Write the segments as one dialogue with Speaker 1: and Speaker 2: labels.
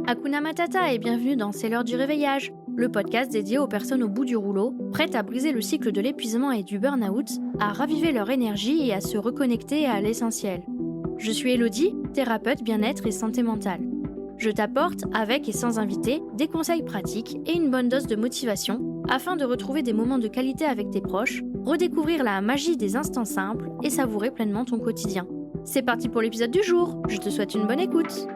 Speaker 1: Hakuna Matata et bienvenue dans C'est l'heure du réveillage, le podcast dédié aux personnes au bout du rouleau, prêtes à briser le cycle de l'épuisement et du burn-out, à raviver leur énergie et à se reconnecter à l'essentiel. Je suis Elodie, thérapeute bien-être et santé mentale. Je t'apporte, avec et sans invité, des conseils pratiques et une bonne dose de motivation afin de retrouver des moments de qualité avec tes proches, redécouvrir la magie des instants simples et savourer pleinement ton quotidien. C'est parti pour l'épisode du jour, je te souhaite une bonne écoute.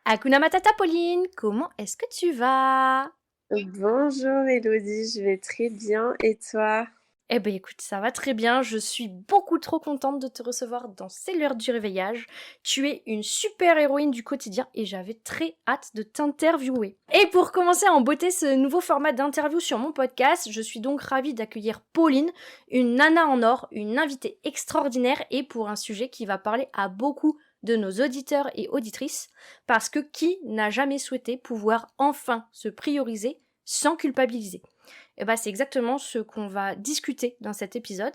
Speaker 1: Hakuna Matata Pauline, comment est-ce que tu vas?
Speaker 2: Bonjour Elodie, je vais très bien et toi?
Speaker 1: Eh ben écoute, ça va très bien, je suis beaucoup trop contente de te recevoir dans C'est l'heure du réveillage. Tu es une super héroïne du quotidien et j'avais très hâte de t'interviewer. Et pour commencer en beauté ce nouveau format d'interview sur mon podcast, je suis donc ravie d'accueillir Pauline, une nana en or, une invitée extraordinaire et pour un sujet qui va parler à beaucoup de nos auditeurs et auditrices, parce que qui n'a jamais souhaité pouvoir enfin se prioriser sans culpabiliser? Et bah, c'est exactement ce qu'on va discuter dans cet épisode.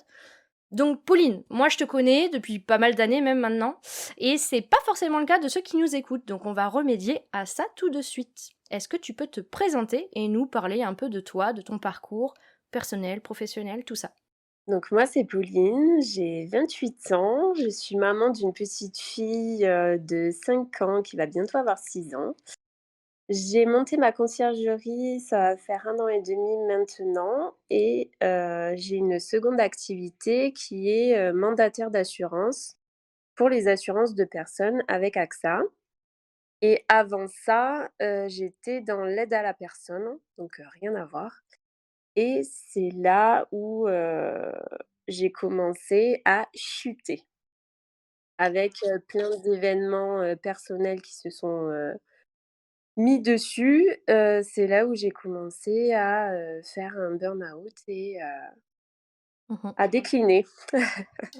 Speaker 1: Donc Pauline, moi je te connais depuis pas mal d'années même maintenant, et c'est pas forcément le cas de ceux qui nous écoutent, donc on va remédier à ça tout de suite. Est-ce que tu peux te présenter et nous parler un peu de toi, de ton parcours personnel, professionnel, tout ça?
Speaker 2: Donc moi c'est Pauline, j'ai 28 ans, je suis maman d'une petite fille, de 5 ans qui va bientôt avoir 6 ans. J'ai monté ma conciergerie, ça va faire 1 an et demi maintenant et j'ai une seconde activité qui est, mandataire d'assurance pour les assurances de personnes avec AXA et avant ça, j'étais dans l'aide à la personne, donc rien à voir. Et c'est là où, j'ai commencé à chuter avec, plein d'événements, personnels qui se sont, mis dessus. C'est là où j'ai commencé à, faire un burn-out et
Speaker 1: Mhm.
Speaker 2: à décliner.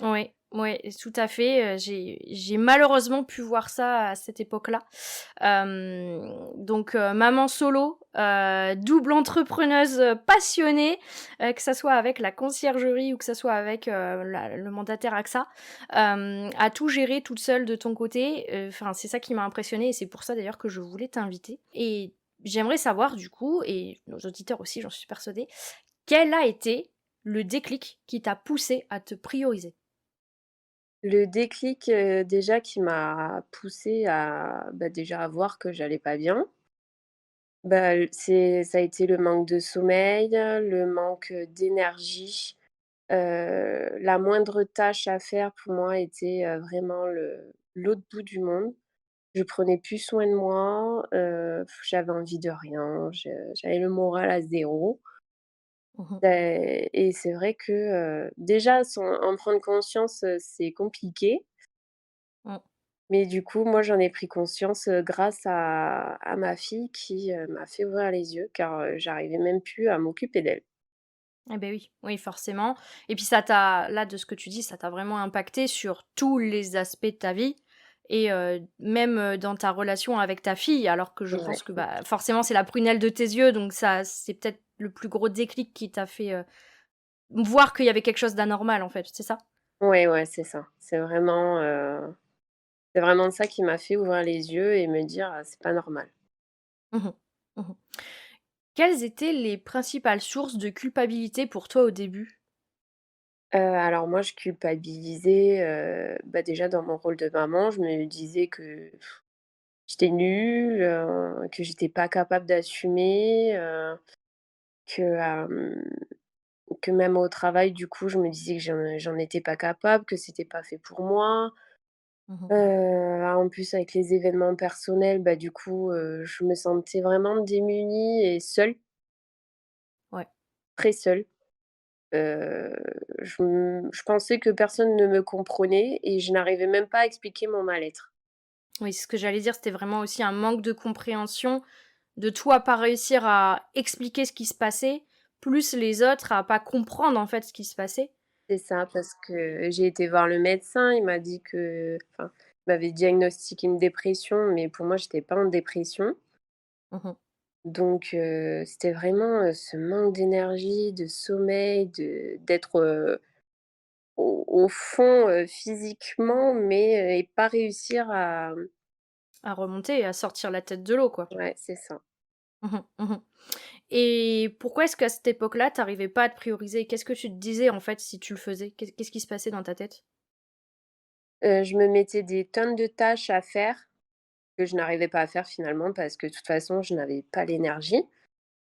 Speaker 1: Oui, ouais, tout à fait. J'ai malheureusement pu voir ça à cette époque-là. Donc maman solo, double entrepreneuse, passionnée, que ça soit avec la conciergerie ou que ça soit avec, le mandataire AXA, à tout gérer toute seule de ton côté. Enfin, c'est ça qui m'a impressionnée et c'est pour ça d'ailleurs que je voulais t'inviter et j'aimerais savoir du coup, et nos auditeurs aussi, j'en suis persuadée, quel a été le déclic qui t'a poussée à te prioriser?
Speaker 2: Le déclic, déjà qui m'a poussée à, bah, déjà à voir que j'allais pas bien, bah, ça a été le manque de sommeil, le manque, d'énergie. La moindre tâche à faire pour moi était, vraiment l'autre bout du monde. Je prenais plus soin de moi, j'avais envie de rien, j'avais le moral à zéro.
Speaker 1: Mmh.
Speaker 2: Et c'est vrai que, déjà sans en prendre conscience, c'est compliqué,
Speaker 1: Mmh.
Speaker 2: mais du coup, moi, j'en ai pris conscience, grâce à ma fille qui, m'a fait ouvrir les yeux car, j'arrivais même plus à m'occuper d'elle.
Speaker 1: Eh beh, oui, oui, forcément et puis ça t'a là, de ce que tu dis, ça t'a vraiment impacté sur tous les aspects de ta vie et même, dans ta relation avec ta fille, alors que je
Speaker 2: Ouais.
Speaker 1: pense que, bah, forcément, c'est la prunelle de tes yeux, donc ça c'est peut-être le plus gros déclic qui t'a fait, voir qu'il y avait quelque chose d'anormal, en fait, c'est ça?
Speaker 2: Ouais, ouais, c'est ça. C'est vraiment ça qui m'a fait ouvrir les yeux et me dire: «C'est pas normal».
Speaker 1: Mmh. Mmh. Quelles étaient les principales sources de culpabilité pour toi au début?
Speaker 2: Alors moi, je culpabilisais, bah, déjà dans mon rôle de maman, je me disais que j'étais nulle, que j'étais pas capable d'assumer, que, que même au travail, du coup, je me disais que j'en étais pas capable, que c'était pas fait pour moi.
Speaker 1: Mmh.
Speaker 2: En plus avec les événements personnels, bah, du coup, je me sentais vraiment démunie et seule,
Speaker 1: Ouais.
Speaker 2: très seule. Heu, je pensais que personne ne me comprenait et je n'arrivais même pas à expliquer mon mal-être.
Speaker 1: Oui, c'est ce que j'allais dire, c'était vraiment aussi un manque de compréhension de toi pas réussir à expliquer ce qui se passait, plus les autres à pas comprendre, en fait, ce qui se passait.
Speaker 2: C'est ça, parce que j'ai été voir le médecin, il m'a dit que enfin, il m'avait diagnostiqué une dépression, mais pour moi, j'étais pas en dépression.
Speaker 1: Mmh.
Speaker 2: Donc c'était vraiment, ce manque d'énergie, de sommeil, d'être, au au fond, physiquement, mais et pas réussir à
Speaker 1: À remonter et à sortir la tête de l'eau, quoi.
Speaker 2: ouais, c'est ça.
Speaker 1: Mmh mh. Mmh. Et pourquoi est-ce qu'à cette époque-là, tu arrivais pas à te prioriser? Qu'est-ce que tu te disais, en fait, si tu le faisais? Qu'est-ce qui se passait dans ta tête?
Speaker 2: Je me mettais des tonnes de tâches à faire que je n'arrivais pas à faire finalement parce que de toute façon, je n'avais pas l'énergie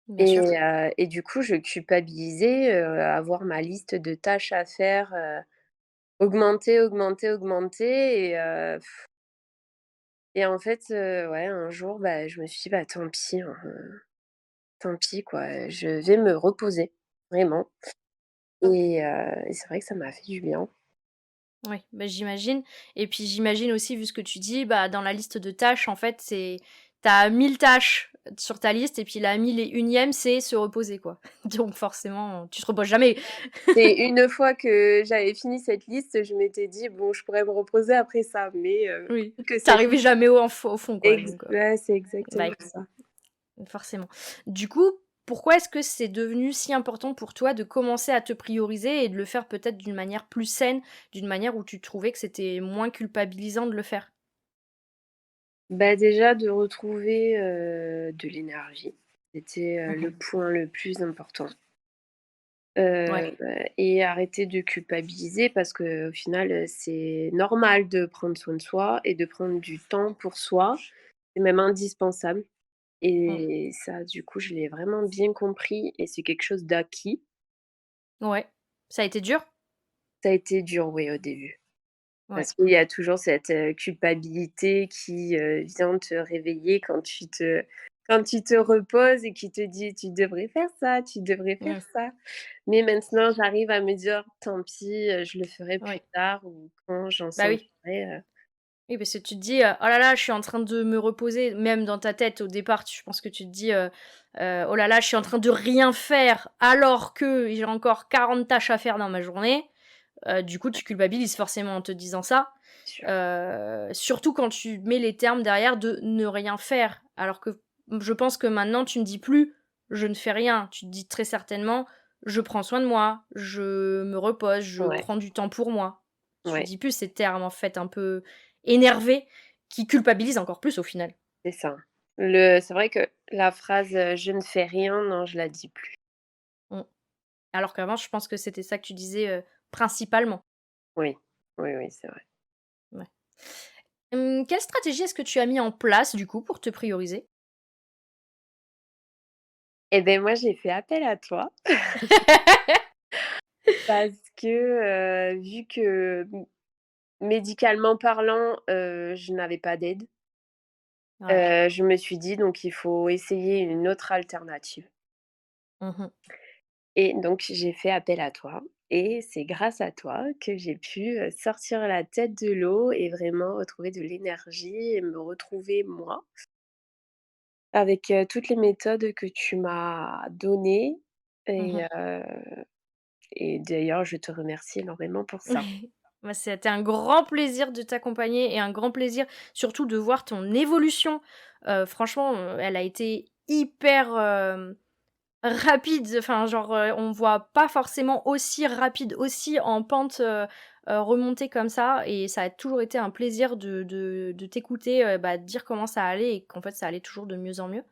Speaker 1: Bien sûr.
Speaker 2: et du coup, je culpabilisais, à voir ma liste de tâches à faire, augmenter, augmenter, augmenter et en fait, ouais, un jour, bah, je me suis dit: «Bah, tant pis, hein, tant pis quoi, je vais me reposer», vraiment et c'est vrai que ça m'a fait du bien.
Speaker 1: Oui, bah, j'imagine et puis j'imagine aussi vu ce que tu dis, bah, dans la liste de tâches en fait c'est tu as 1000 tâches sur ta liste et puis la 1001e c'est se reposer quoi. Donc forcément, tu te reposes jamais.
Speaker 2: Et une fois que j'avais fini cette liste, je m'étais dit: «Bon, je pourrais me reposer après ça», mais
Speaker 1: Oui,
Speaker 2: que
Speaker 1: tu
Speaker 2: cette
Speaker 1: arrivais
Speaker 2: liste
Speaker 1: jamais au fond quoi donc
Speaker 2: ouais, c'est
Speaker 1: bah,
Speaker 2: exactement
Speaker 1: écoute,
Speaker 2: ça.
Speaker 1: forcément. Du coup, pourquoi est-ce que c'est devenu si important pour toi de commencer à te prioriser et de le faire peut-être d'une manière plus saine, d'une manière où tu trouvais que c'était moins culpabilisant de le faire?
Speaker 2: Bah, déjà de retrouver, de l'énergie, c'était,
Speaker 1: Mmh.
Speaker 2: le point le plus important,
Speaker 1: Ouais.
Speaker 2: et arrêter de culpabiliser parce qu'au final, c'est normal de prendre soin de soi et de prendre du temps pour soi. C'est même indispensable
Speaker 1: Mmh.
Speaker 2: et ça, du coup, je l'ai vraiment bien compris et c'est quelque chose d'acquis.
Speaker 1: Ouais. Ça a été dur?
Speaker 2: Ça a été dur, oui, au début.
Speaker 1: Ouais.
Speaker 2: Parce qu'il y a toujours cette, culpabilité qui, vient te réveiller quand tu te reposes et qui te dit: «Tu devrais faire ça, tu devrais faire
Speaker 1: Mmh.
Speaker 2: ça». Mais maintenant, j'arrive à me dire: «Tant pis, je le ferai plus
Speaker 1: Oui.
Speaker 2: tard ou quand j'en
Speaker 1: Bah, oui.
Speaker 2: sentirai»,
Speaker 1: Oui, parce que tu te dis, «Oh là là, je suis en train de me reposer», même dans ta tête au départ, je pense que tu te dis: «Oh là là, je suis en train de rien faire alors que j'ai encore 40 tâches à faire dans ma journée». Du coup, tu culpabilises forcément en te disant ça,
Speaker 2: sûr.
Speaker 1: surtout quand tu mets les termes derrière de ne rien faire. Alors que je pense que maintenant tu ne dis plus: «Je ne fais rien», tu te dis très certainement: «Je prends soin de moi, je me repose, je
Speaker 2: Ouais,
Speaker 1: prends du temps pour moi». Tu
Speaker 2: ouais,
Speaker 1: dis plus ces termes en fait un peu énervés qui culpabilisent encore plus au final.
Speaker 2: c'est ça. C'est vrai que la phrase, «Je ne fais rien», non, je la dis plus.
Speaker 1: Mmh. Alors qu'avant je pense que c'était ça que tu disais, principalement.
Speaker 2: Oui, oui, oui, c'est vrai.
Speaker 1: Ouais. Quelle stratégie est-ce que tu as mis en place du coup pour te prioriser?
Speaker 2: Et beh, moi, j'ai fait appel à toi parce que, vu que médicalement parlant, je n'avais pas d'aide.
Speaker 1: Ouais.
Speaker 2: Je me suis dit: «Donc il faut essayer une autre alternative»
Speaker 1: Mmh.
Speaker 2: et donc j'ai fait appel à toi et c'est grâce à toi que j'ai pu, sortir la tête de l'eau et vraiment retrouver de l'énergie et me retrouver moi avec, toutes les méthodes que tu m'as données et
Speaker 1: Mmh.
Speaker 2: heu et d'ailleurs je te remercie énormément pour ça.
Speaker 1: Bah, c'était un grand plaisir de t'accompagner et un grand plaisir surtout de voir ton évolution. Franchement, elle a été hyper, rapide, enfin genre, on voit pas forcément aussi rapide, aussi en pente, remontée comme ça et ça a toujours été un plaisir de t'écouter, bah, dire comment ça allait et qu'en fait ça allait toujours de mieux en mieux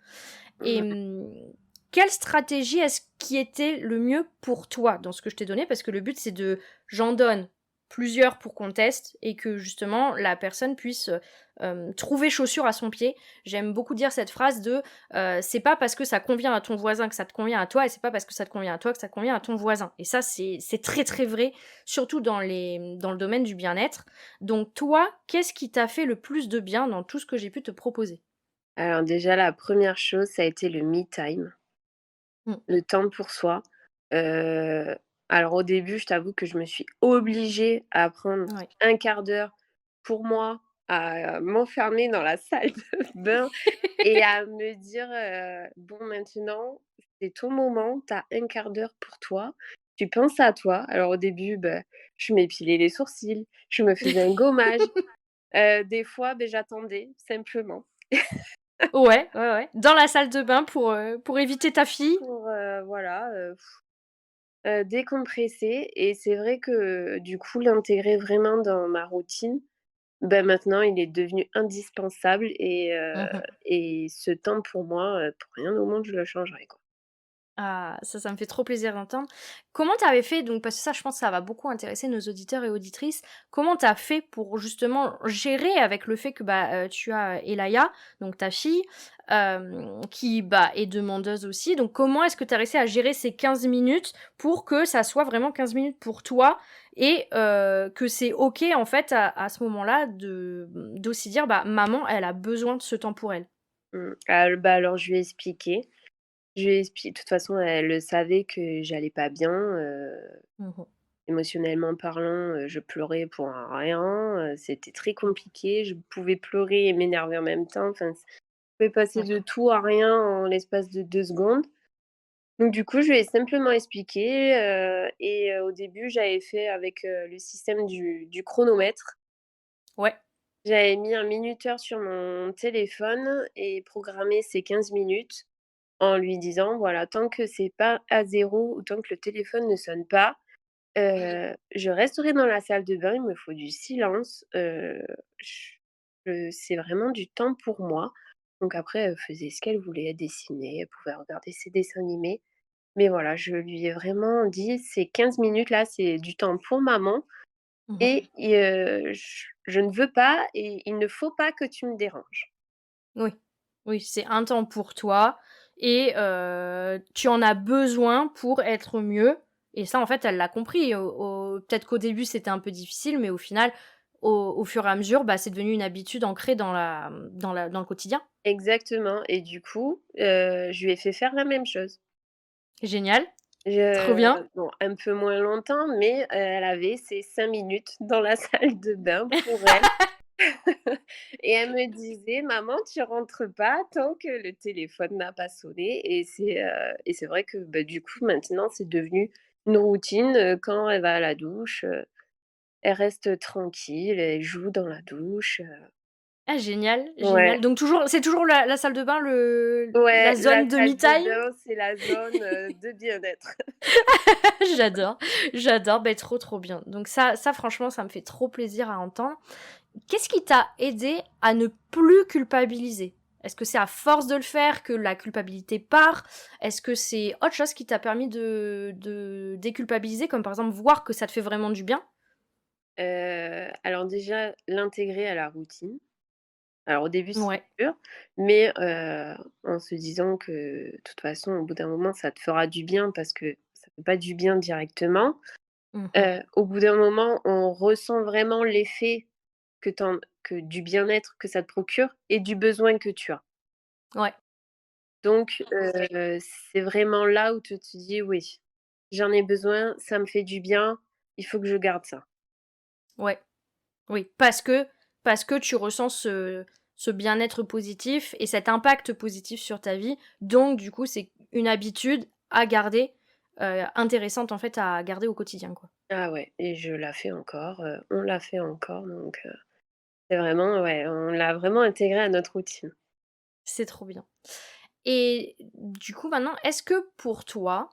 Speaker 1: et
Speaker 2: Mmh.
Speaker 1: quelle stratégie est-ce qui était le mieux pour toi dans ce que je t'ai donné? Parce que le but c'est de j'en donne plusieurs pour qu'on teste et que justement la personne puisse, trouver chaussure à son pied. J'aime beaucoup dire cette phrase de, c'est pas parce que ça convient à ton voisin que ça te convient à toi et c'est pas parce que ça te convient à toi que ça convient à ton voisin et ça c'est très, très vrai, surtout dans le domaine du bien-être. Donc toi, qu'est-ce qui t'a fait le plus de bien dans tout ce que j'ai pu te proposer?
Speaker 2: Alors déjà la première chose, ça a été le me time.
Speaker 1: Mmh.
Speaker 2: Le temps pour soi. Heu, alors au début, je t'avoue que je me suis obligée à prendre
Speaker 1: Ouais.
Speaker 2: un quart d'heure pour moi, à m'enfermer dans la salle de bain et à me dire, «Bon maintenant, c'est ton moment, tu as un quart d'heure pour toi, tu penses à toi». Alors au début, bah, je m'épilais les sourcils, je me faisais un gommage, des fois, beh, j'attendais simplement
Speaker 1: Ouais, ouais, ouais. Dans la salle de bain pour éviter ta fille?
Speaker 2: pour, voilà, Décompresser et c'est vrai que, du coup, l'intégrer vraiment dans ma routine, bah, maintenant, il est devenu indispensable
Speaker 1: Mmh.
Speaker 2: et ce temps pour moi, pour rien au monde je le changerais, quoi.
Speaker 1: Ah, ça me fait trop plaisir d'entendre. Comment tu avais fait donc parce que ça, je pense, que ça va beaucoup intéresser nos auditeurs et auditrices. Comment tu as fait pour justement gérer avec le fait que, bah, tu as Elaya, donc ta fille, qui, bah, est demandeuse aussi. Donc comment est-ce que tu as réussi à gérer ces 15 minutes pour que ça soit vraiment 15 minutes pour toi et que c'est OK, en fait, à ce moment-là d'aussi dire: «Bah, maman, elle a besoin de ce temps pour elle».
Speaker 2: Bah, alors je lui ai expliqué. Je lui ai expli de toute façon, elle savait que j'allais pas bien,
Speaker 1: Mmh.
Speaker 2: émotionnellement parlant, je pleurais pour un rien, c'était très compliqué. Je pouvais pleurer et m'énerver en même temps, enfin, je pouvais passer
Speaker 1: Ouais.
Speaker 2: de tout à rien en l'espace de 2 secondes. Donc du coup, je lui ai simplement expliqué, au début, j'avais fait avec, le système du chronomètre.
Speaker 1: Ouais.
Speaker 2: J'avais mis un minuteur sur mon téléphone et programmé ces 15 minutes en lui disant: «Voilà, tant que c'est pas à zéro ou tant que le téléphone ne sonne pas, je resterai dans la salle de bain, il me faut du silence, je c'est vraiment du temps pour moi». Donc après, elle faisait ce qu'elle voulait, elle dessinait, elle pouvait regarder ses dessins animés. Mais voilà, je lui ai vraiment dit: «Ces 15 minutes là, c'est du temps pour maman
Speaker 1: Mmh.
Speaker 2: et je ne veux pas et il ne faut pas que tu me déranges».
Speaker 1: Oui, oui, c'est un temps pour toi et tu en as besoin pour être mieux et ça, en fait, elle l'a compris. Au peut-être qu'au début, c'était un peu difficile, mais au final, au fur et à mesure, bah, c'est devenu une habitude ancrée dans le quotidien.
Speaker 2: Exactement et du coup, je lui ai fait faire la même chose.
Speaker 1: Génial, trop
Speaker 2: Je
Speaker 1: bien.
Speaker 2: Bon, un peu moins longtemps, mais elle avait ses 5 minutes dans la salle de bain pour elle et elle me disait: «Maman, tu rentres pas tant que le téléphone n'a pas sonné» et c'est vrai que, bah, du coup, maintenant, c'est devenu une routine, quand elle va à la douche, elle reste tranquille, elle joue dans la douche,
Speaker 1: Ah génial,
Speaker 2: ouais.
Speaker 1: génial. Donc toujours c'est toujours la salle de bain, la
Speaker 2: Ouais, la
Speaker 1: zone de
Speaker 2: salle
Speaker 1: me
Speaker 2: de
Speaker 1: time?
Speaker 2: bain, c'est la zone, de bien-être.
Speaker 1: J'adore, j'adore, beh, trop, trop bien. Donc ça franchement, ça me fait trop plaisir à entendre. Qu'est-ce qui t'a aidé à ne plus culpabiliser? Est-ce que c'est à force de le faire que la culpabilité part? Est-ce que c'est autre chose qui t'a permis de déculpabiliser, comme par exemple voir que ça te fait vraiment du bien?
Speaker 2: Alors déjà, l'intégrer à la routine. Alors au début, c'est
Speaker 1: Ouais.
Speaker 2: dur, mais en se disant que de toute façon, au bout d'un moment, ça te fera du bien parce que ça fait pas du bien directement.
Speaker 1: Mmh.
Speaker 2: Au bout d'un moment, on ressent vraiment l'effet que du bien-être que ça te procure et du besoin que tu as.
Speaker 1: Ouais,
Speaker 2: Donc c'est vraiment là où tu te dis: «Oui, j'en ai besoin, ça me fait du bien, il faut que je garde ça».
Speaker 1: ouais, oui. Parce que tu ressens ce bien-être positif et cet impact positif sur ta vie, donc du coup, c'est une habitude à garder, intéressante en fait à garder au quotidien, quoi.
Speaker 2: Ah ouais et je la fais encore, on l'a fait encore donc c'est vraiment ouais, on l'a vraiment intégré à notre routine.
Speaker 1: C'est trop bien. Et du coup, maintenant, est-ce que pour toi,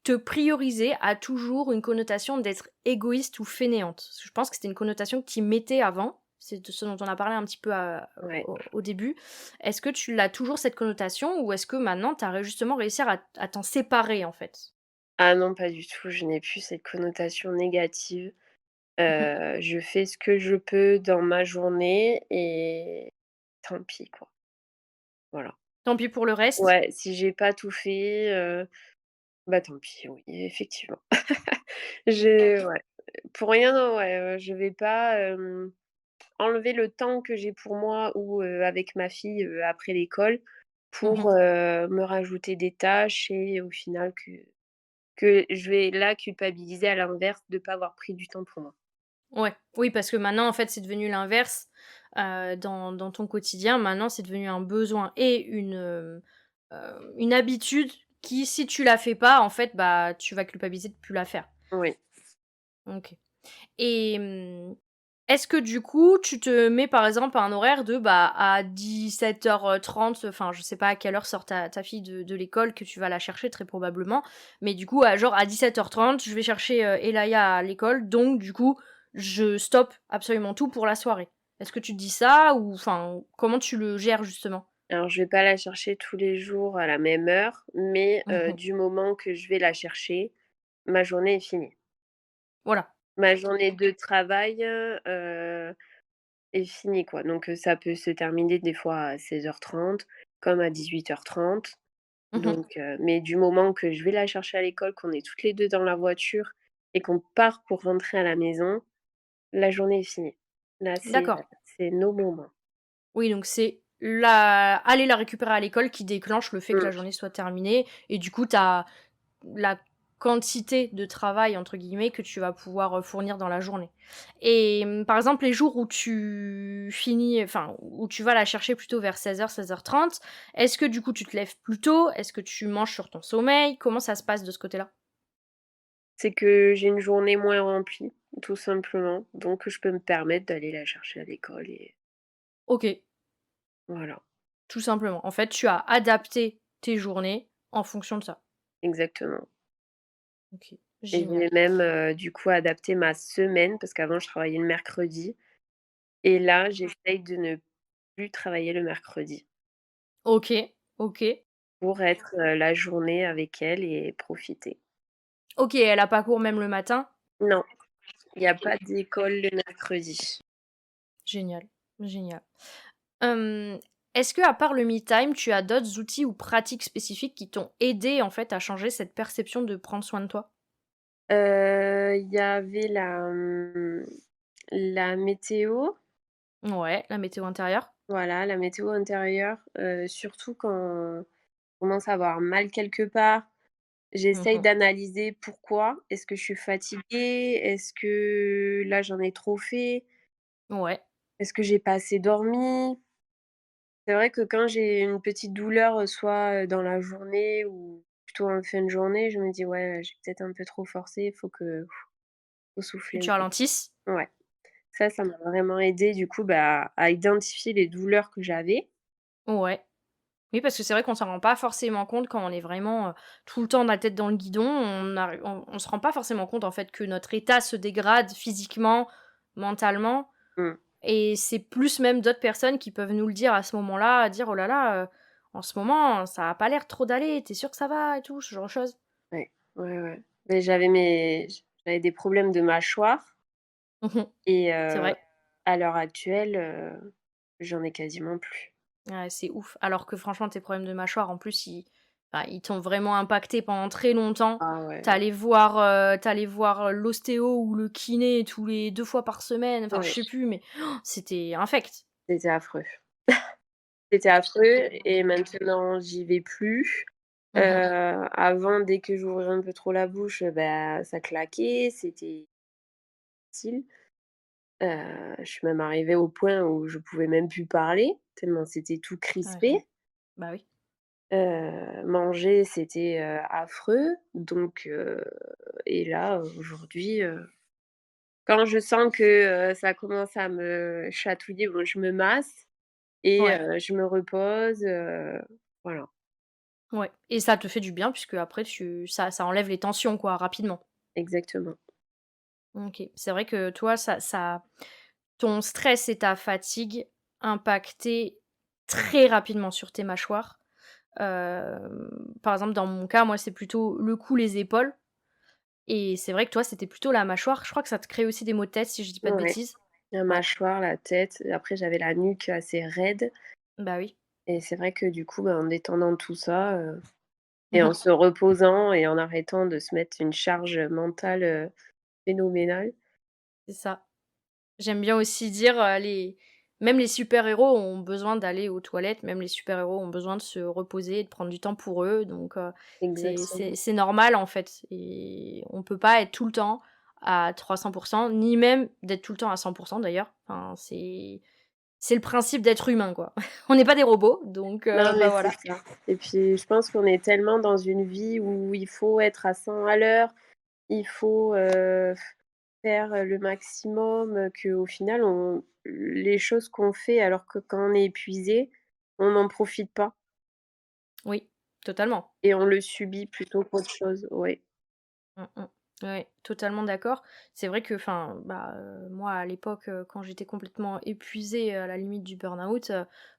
Speaker 1: te prioriser a toujours une connotation d'être égoïste ou fainéante? Parce que je pense que c'était une connotation que tu mettais avant, c'est de ce dont on a parlé un petit peu
Speaker 2: Ouais.
Speaker 1: au début. Est-ce que tu l'as toujours cette connotation ou est-ce que maintenant tu as justement réussi à t'en séparer en fait?
Speaker 2: Ah non, pas du tout, je n'ai plus cette connotation négative.
Speaker 1: Mmh.
Speaker 2: Je fais ce que je peux dans ma journée et tant pis, quoi. Voilà.
Speaker 1: Tant pis pour le reste?
Speaker 2: Ouais, si j'ai pas tout fait, bah, tant pis, oui, effectivement. Ouais, pour rien, non, ouais, je vais pas, enlever le temps que j'ai pour moi ou avec ma fille, après l'école
Speaker 1: Mmh.
Speaker 2: pour, me rajouter des tâches et au final que je vais là culpabiliser à l'inverse de pas avoir pris du temps pour moi.
Speaker 1: Ouais, oui, parce que maintenant, en fait, c'est devenu l'inverse, dans ton quotidien. Maintenant, c'est devenu un besoin et une habitude qui, si tu la fais pas, en fait, bah, tu vas culpabiliser de plus la faire.
Speaker 2: Oui.
Speaker 1: OK et Est-ce que du coup, tu te mets par exemple un horaire de, bah, à 17h30, enfin je sais pas à quelle heure sort ta fille de l'école que tu vas la chercher très probablement, mais du coup à genre à 17h30 je vais chercher, Elaya à l'école donc du coup, je stoppe absolument tout pour la soirée. Est-ce que tu te dis ça ou enfin, comment tu le gères justement?
Speaker 2: Alors je vais pas la chercher tous les jours à la même heure, mais
Speaker 1: Mmh.
Speaker 2: du moment que je vais la chercher, ma journée est finie.
Speaker 1: Voilà.
Speaker 2: Ma journée de travail, est finie, quoi. Donc ça peut se terminer des fois à 16h30 comme à 18h30.
Speaker 1: Mmh.
Speaker 2: Donc mais du moment que je vais la chercher à l'école, qu'on est toutes les 2 dans la voiture et qu'on part pour rentrer à la maison, la journée est finie. Là,
Speaker 1: D'accord.
Speaker 2: c'est nos moments.
Speaker 1: Oui, donc c'est la aller la récupérer à l'école qui déclenche le fait que la
Speaker 2: Mmh.
Speaker 1: journée soit terminée et du coup, tu as la quantité de «travail» entre guillemets que tu vas pouvoir, fournir dans la journée et par exemple, les jours où tu finis enfin, où tu vas la chercher plutôt vers 16h-16h30, est-ce que du coup tu te lèves plus tôt? Est-ce que tu manges sur ton sommeil? Comment ça se passe de ce côté-là?
Speaker 2: C'est que j'ai une journée moins remplie, tout simplement, donc je peux me permettre d'aller la chercher à l'école et
Speaker 1: OK,
Speaker 2: voilà,
Speaker 1: tout simplement. En fait, tu as adapté tes journées en fonction de ça.
Speaker 2: exactement.
Speaker 1: OK,
Speaker 2: Et
Speaker 1: génial.
Speaker 2: j'ai même, du coup adapté ma semaine parce qu'avant je travaillais le mercredi et là j'essaye de ne plus travailler le mercredi
Speaker 1: OK, OK.
Speaker 2: pour être, la journée avec elle et profiter.
Speaker 1: OK, elle a pas cours même le matin?
Speaker 2: Non, il y a pas d'école le mercredi.
Speaker 1: Génial, génial. Hem, est-ce que à part le me time, tu as d'autres outils ou pratiques spécifiques qui t'ont aidé, en fait, à changer cette perception de prendre soin de toi?
Speaker 2: Il y avait la météo,
Speaker 1: Ouais, la météo intérieure?
Speaker 2: voilà, la météo intérieure, surtout quand on commence à avoir mal quelque part. J'essaye
Speaker 1: Mmh.
Speaker 2: d'analyser pourquoi. Est-ce que je suis fatiguée? Est-ce que là, j'en ai trop fait?
Speaker 1: Ouais,
Speaker 2: Est-ce que j'ai pas assez dormi? C'est vrai que quand j'ai une petite douleur, soit, dans la journée ou plutôt en fin de journée, je me dis: «Ouais, j'ai peut-être un peu trop forcé, faut
Speaker 1: que
Speaker 2: souffler un
Speaker 1: tu
Speaker 2: peu».
Speaker 1: ralentisses?
Speaker 2: Ouais, ça m'a vraiment aidé du coup, bah, à identifier les douleurs que j'avais.
Speaker 1: Ouais. Oui, parce que c'est vrai qu'on s'en rend pas forcément compte quand on est vraiment, tout le temps la tête dans le guidon. On se rend pas forcément compte, en fait, que notre état se dégrade physiquement, mentalement.
Speaker 2: Mmh,
Speaker 1: Et c'est plus même d'autres personnes qui peuvent nous le dire à ce moment-là, à dire: «Oh là là, en ce moment, ça a pas l'air trop d'aller, tu es sûre que ça va?» et tout, ce genre de choses.
Speaker 2: ouais, ouais, ouais. Mais j'avais des problèmes de mâchoire
Speaker 1: Mmh.
Speaker 2: et
Speaker 1: C'est vrai.
Speaker 2: à l'heure actuelle, j'en ai quasiment plus.
Speaker 1: Ouais, c'est ouf. Alors que franchement, tes problèmes de mâchoire, en plus, ils t'ont vraiment impacté pendant très longtemps.
Speaker 2: Ah ouais,
Speaker 1: Tu allais voir l'ostéo ou le kiné tous les 2 fois par semaine, enfin, je
Speaker 2: ouais,
Speaker 1: sais plus, mais c'était infect.
Speaker 2: c'était affreux. C'était affreux et maintenant j'y vais plus.
Speaker 1: Mmh.
Speaker 2: Avant, dès que j'ouvrais un peu trop la bouche, bah, ça claquait, c'était difficile. Je suis même arrivée au point où je pouvais même plus parler, tellement c'était tout
Speaker 1: Ouais.
Speaker 2: crispé.
Speaker 1: Bah oui.
Speaker 2: Manger, c'était, affreux donc et là, aujourd'hui, quand je sens que, ça commence à me chatouiller, bon, je me masse et
Speaker 1: Ouais,
Speaker 2: je me repose, voilà,
Speaker 1: ouais et ça te fait du bien puisque après ça enlève les tensions, quoi, rapidement.
Speaker 2: exactement.
Speaker 1: OK. C'est vrai que toi, ça ton stress et ta fatigue impactaient très rapidement sur tes mâchoires. Par exemple, dans mon cas, moi, c'est plutôt le cou, les épaules et c'est vrai que toi, c'était plutôt la mâchoire. Je crois que ça te crée aussi des maux de tête, si je dis pas de
Speaker 2: Ouais,
Speaker 1: bêtises?
Speaker 2: la
Speaker 1: Ouais.
Speaker 2: mâchoire, la tête, après j'avais la nuque assez raide
Speaker 1: Bah oui.
Speaker 2: et c'est vrai que du coup, bah, en détendant tout ça, et en
Speaker 1: Mmh.
Speaker 2: se reposant et en arrêtant de se mettre une charge mentale, phénoménale.
Speaker 1: C'est ça. J'aime bien aussi dire, les même les super-héros ont besoin d'aller aux toilettes, même les super-héros ont besoin de se reposer et de prendre du temps pour eux, donc c'est
Speaker 2: Exactement.
Speaker 1: c'est c'est normal, en fait et on peut pas être tout le temps à 300 ni même d'être tout le temps à 100 d'ailleurs. Enfin, c'est le principe d'être humain, quoi. On n'est pas des robots, donc
Speaker 2: Non,
Speaker 1: bah,
Speaker 2: mais c'est
Speaker 1: voilà.
Speaker 2: ça et puis je pense qu'on est tellement dans une vie où il faut être à 100 à l'heure, il faut, faire, le maximum, qu'au final les choses qu'on fait alors que quand on est épuisé, on n'en profite pas
Speaker 1: Oui, totalement.
Speaker 2: et on le subit plutôt qu'autre chose. Oui.
Speaker 1: Mmh mh. Ouais, totalement d'accord. C'est vrai que, moi, à l'époque, quand j'étais complètement épuisée, à la limite du burn-out,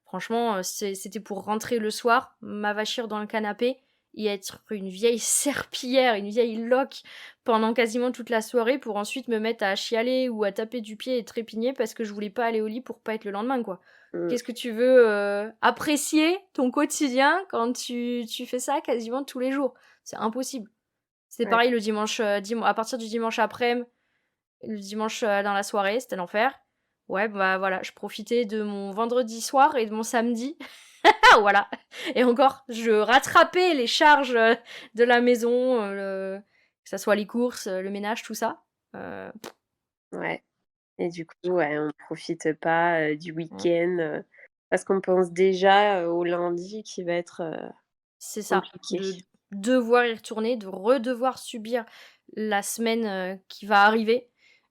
Speaker 1: franchement, c'était pour rentrer le soir, m'avachir dans le canapé et être une vieille serpillière, une vieille loque pendant quasiment toute la soirée pour ensuite me mettre à chialer ou à taper du pied et trépigner parce que je voulais pas aller au lit pour pas être le lendemain, quoi.
Speaker 2: Mmh.
Speaker 1: Qu'est-ce que tu veux, apprécier ton quotidien quand tu fais ça quasiment tous les jours? C'est impossible. C'était
Speaker 2: Ouais.
Speaker 1: pareil le dimanche, à partir du dimanche après-midi, le dimanche, dans la soirée, c'était l'enfer. Ouais, bah, voilà, je profitais de mon vendredi soir et de mon samedi. Ah voilà, et encore, je rattrapais les charges, de la maison, que ça soit les courses, le ménage, tout ça. Heu,
Speaker 2: Ouais et du coup, ouais, on profite pas, du
Speaker 1: mmh,
Speaker 2: week-end, parce qu'on pense déjà, au lundi qui va être,
Speaker 1: c'est ça,
Speaker 2: compliqué.
Speaker 1: de devoir y retourner, de redevoir subir la semaine, qui va arriver.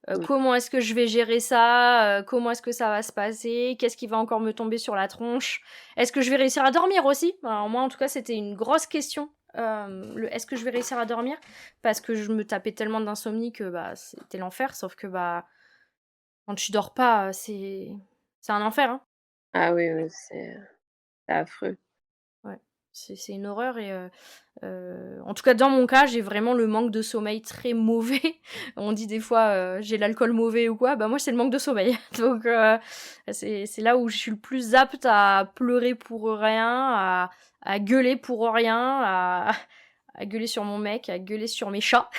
Speaker 2: Mmh.
Speaker 1: Comment est-ce que je vais gérer ça? Comment est-ce que ça va se passer? Qu'est-ce qui va encore me tomber sur la tronche? Est-ce que je vais réussir à dormir aussi? Alors moi, en tout cas, c'était une grosse question, le «est-ce que je vais réussir à dormir?» parce que je me tapais tellement d'insomnie que, bah, c'était l'enfer. Sauf que, bah, quand tu dors pas, c'est un enfer, hein.
Speaker 2: Ah oui, oui, c'est affreux.
Speaker 1: Ouais, c'est une horreur. Et en tout cas, dans mon cas, j'ai vraiment le manque de sommeil très mauvais. On dit des fois, j'ai l'alcool mauvais ou quoi, bah, moi, c'est le manque de sommeil. Donc c'est là où je suis le plus apte à pleurer pour rien, à gueuler pour rien, à gueuler sur mon mec, à gueuler sur mes chats,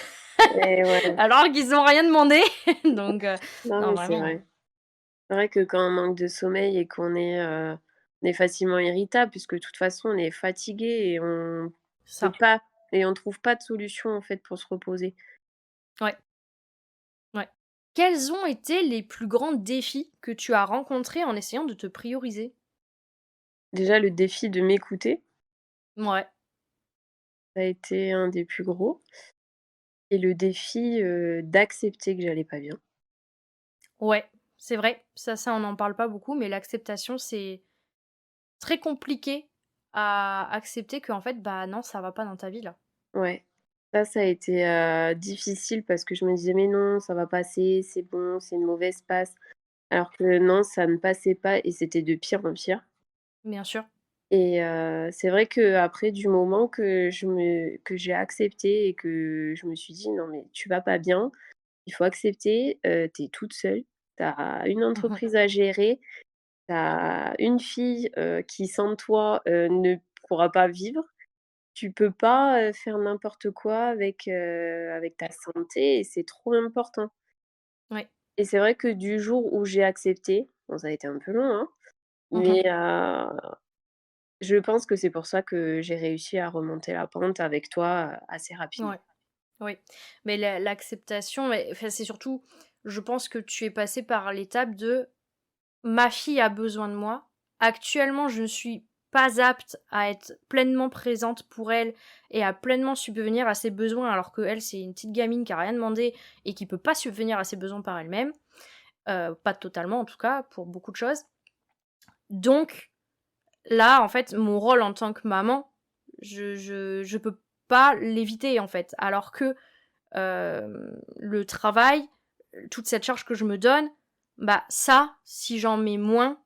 Speaker 2: Et ouais,
Speaker 1: alors qu'ils ont rien demandé. Donc
Speaker 2: non,
Speaker 1: non,
Speaker 2: mais c'est
Speaker 1: vraiment,
Speaker 2: vrai. C'est vrai que quand on manque de sommeil et on est facilement irritable puisque de toute façon on est fatigué et on
Speaker 1: c'est
Speaker 2: peut
Speaker 1: ça.
Speaker 2: pas et on trouve pas de solution en fait pour se reposer.
Speaker 1: Ouais, ouais. Quels ont été les plus grands défis que tu as rencontrés en essayant de te prioriser?
Speaker 2: Déjà le défi de m'écouter,
Speaker 1: Ouais.
Speaker 2: ça a été un des plus gros et le défi, d'accepter que j'allais pas bien.
Speaker 1: Ouais, c'est vrai. Ça, on n'en parle pas beaucoup, mais l'acceptation, c'est très compliqué à accepter qu'en fait, bah, non, ça va pas dans ta vie, là.
Speaker 2: Ouais, ça a été, difficile parce que je me disais: «Mais non, ça va passer, c'est bon, c'est une mauvaise passe». Alors que non, ça ne passait pas et c'était de pire en pire.
Speaker 1: Bien sûr.
Speaker 2: Et c'est vrai qu'après du moment que j'ai accepté et que je me suis dit: «Non mais tu vas pas bien, il faut accepter, tu es toute seule, tu as une
Speaker 1: Mmh.
Speaker 2: entreprise à gérer, tu as une fille, qui sans toi, ne pourra pas vivre. Tu peux pas, faire n'importe quoi avec ta santé et c'est trop important».
Speaker 1: Ouais.
Speaker 2: Et c'est vrai que du jour où j'ai accepté, bon ça a été un peu long, hein,
Speaker 1: Mmh.
Speaker 2: mais je pense que c'est pour ça que j'ai réussi à remonter la pente avec toi, assez rapidement.
Speaker 1: Ouais, oui. Mais l'acceptation, mais enfin, c'est surtout, je pense que tu es passé par l'étape de: «Ma fille a besoin de moi. Actuellement, je ne suis pas apte à être pleinement présente pour elle et à pleinement subvenir à ses besoins», alors qu'elle, c'est une petite gamine qui a rien demandé et qui peut pas subvenir à ses besoins par elle-même. Pas totalement en tout cas, pour beaucoup de choses. Donc là, en fait, mon rôle en tant que maman, je peux pas l'éviter, en fait. Alors que, le travail, toute cette charge que je me donne, bah, ça, si j'en mets moins,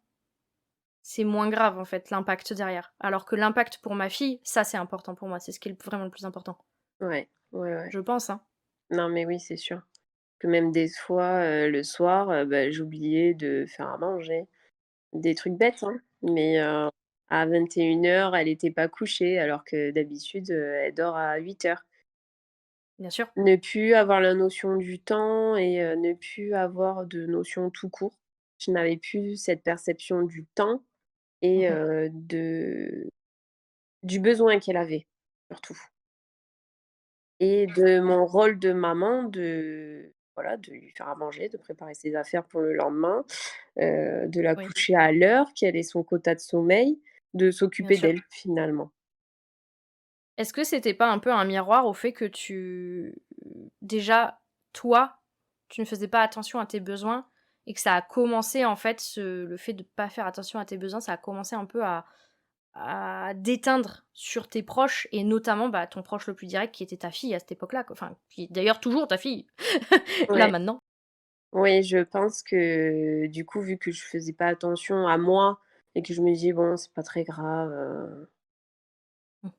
Speaker 1: c'est moins grave, en fait, l'impact derrière. Alors que l'impact pour ma fille, ça, c'est important pour moi, c'est ce qui est vraiment le plus important.
Speaker 2: Ouais, ouais, ouais.
Speaker 1: Je pense, hein.
Speaker 2: Non, mais oui, c'est sûr. Que même des fois, le soir, bah, j'oubliais de faire à manger. Des trucs bêtes, hein, mais à 21:00, elle était pas couchée alors que d'habitude, elle dort à 8:00.
Speaker 1: Bien sûr.
Speaker 2: Ne plus avoir la notion du temps et ne plus avoir de notion tout court. Je n'avais plus cette perception du temps et
Speaker 1: Mmh.
Speaker 2: du besoin qu'elle avait, surtout et de mon rôle de maman de voilà, de lui faire à manger, de préparer ses affaires pour le lendemain, de la
Speaker 1: Oui,
Speaker 2: coucher à l'heure, qu'elle ait son quota de sommeil, de
Speaker 1: bien
Speaker 2: s'occuper
Speaker 1: sûr.
Speaker 2: d'elle, finalement.
Speaker 1: Est-ce que c'était pas un peu un miroir au fait que déjà, toi, tu ne faisais pas attention à tes besoins et que ça a commencé en fait le fait de pas faire attention à tes besoins, ça a commencé un peu à déteindre sur tes proches et notamment, bah, ton proche le plus direct qui était ta fille à cette époque-là, quoi. Enfin, qui est d'ailleurs toujours ta fille, là,
Speaker 2: Ouais.
Speaker 1: maintenant.
Speaker 2: Oui, je pense que du coup, vu que je faisais pas attention à moi et que je me dis: «Bon, c'est pas très grave,
Speaker 1: Mmh.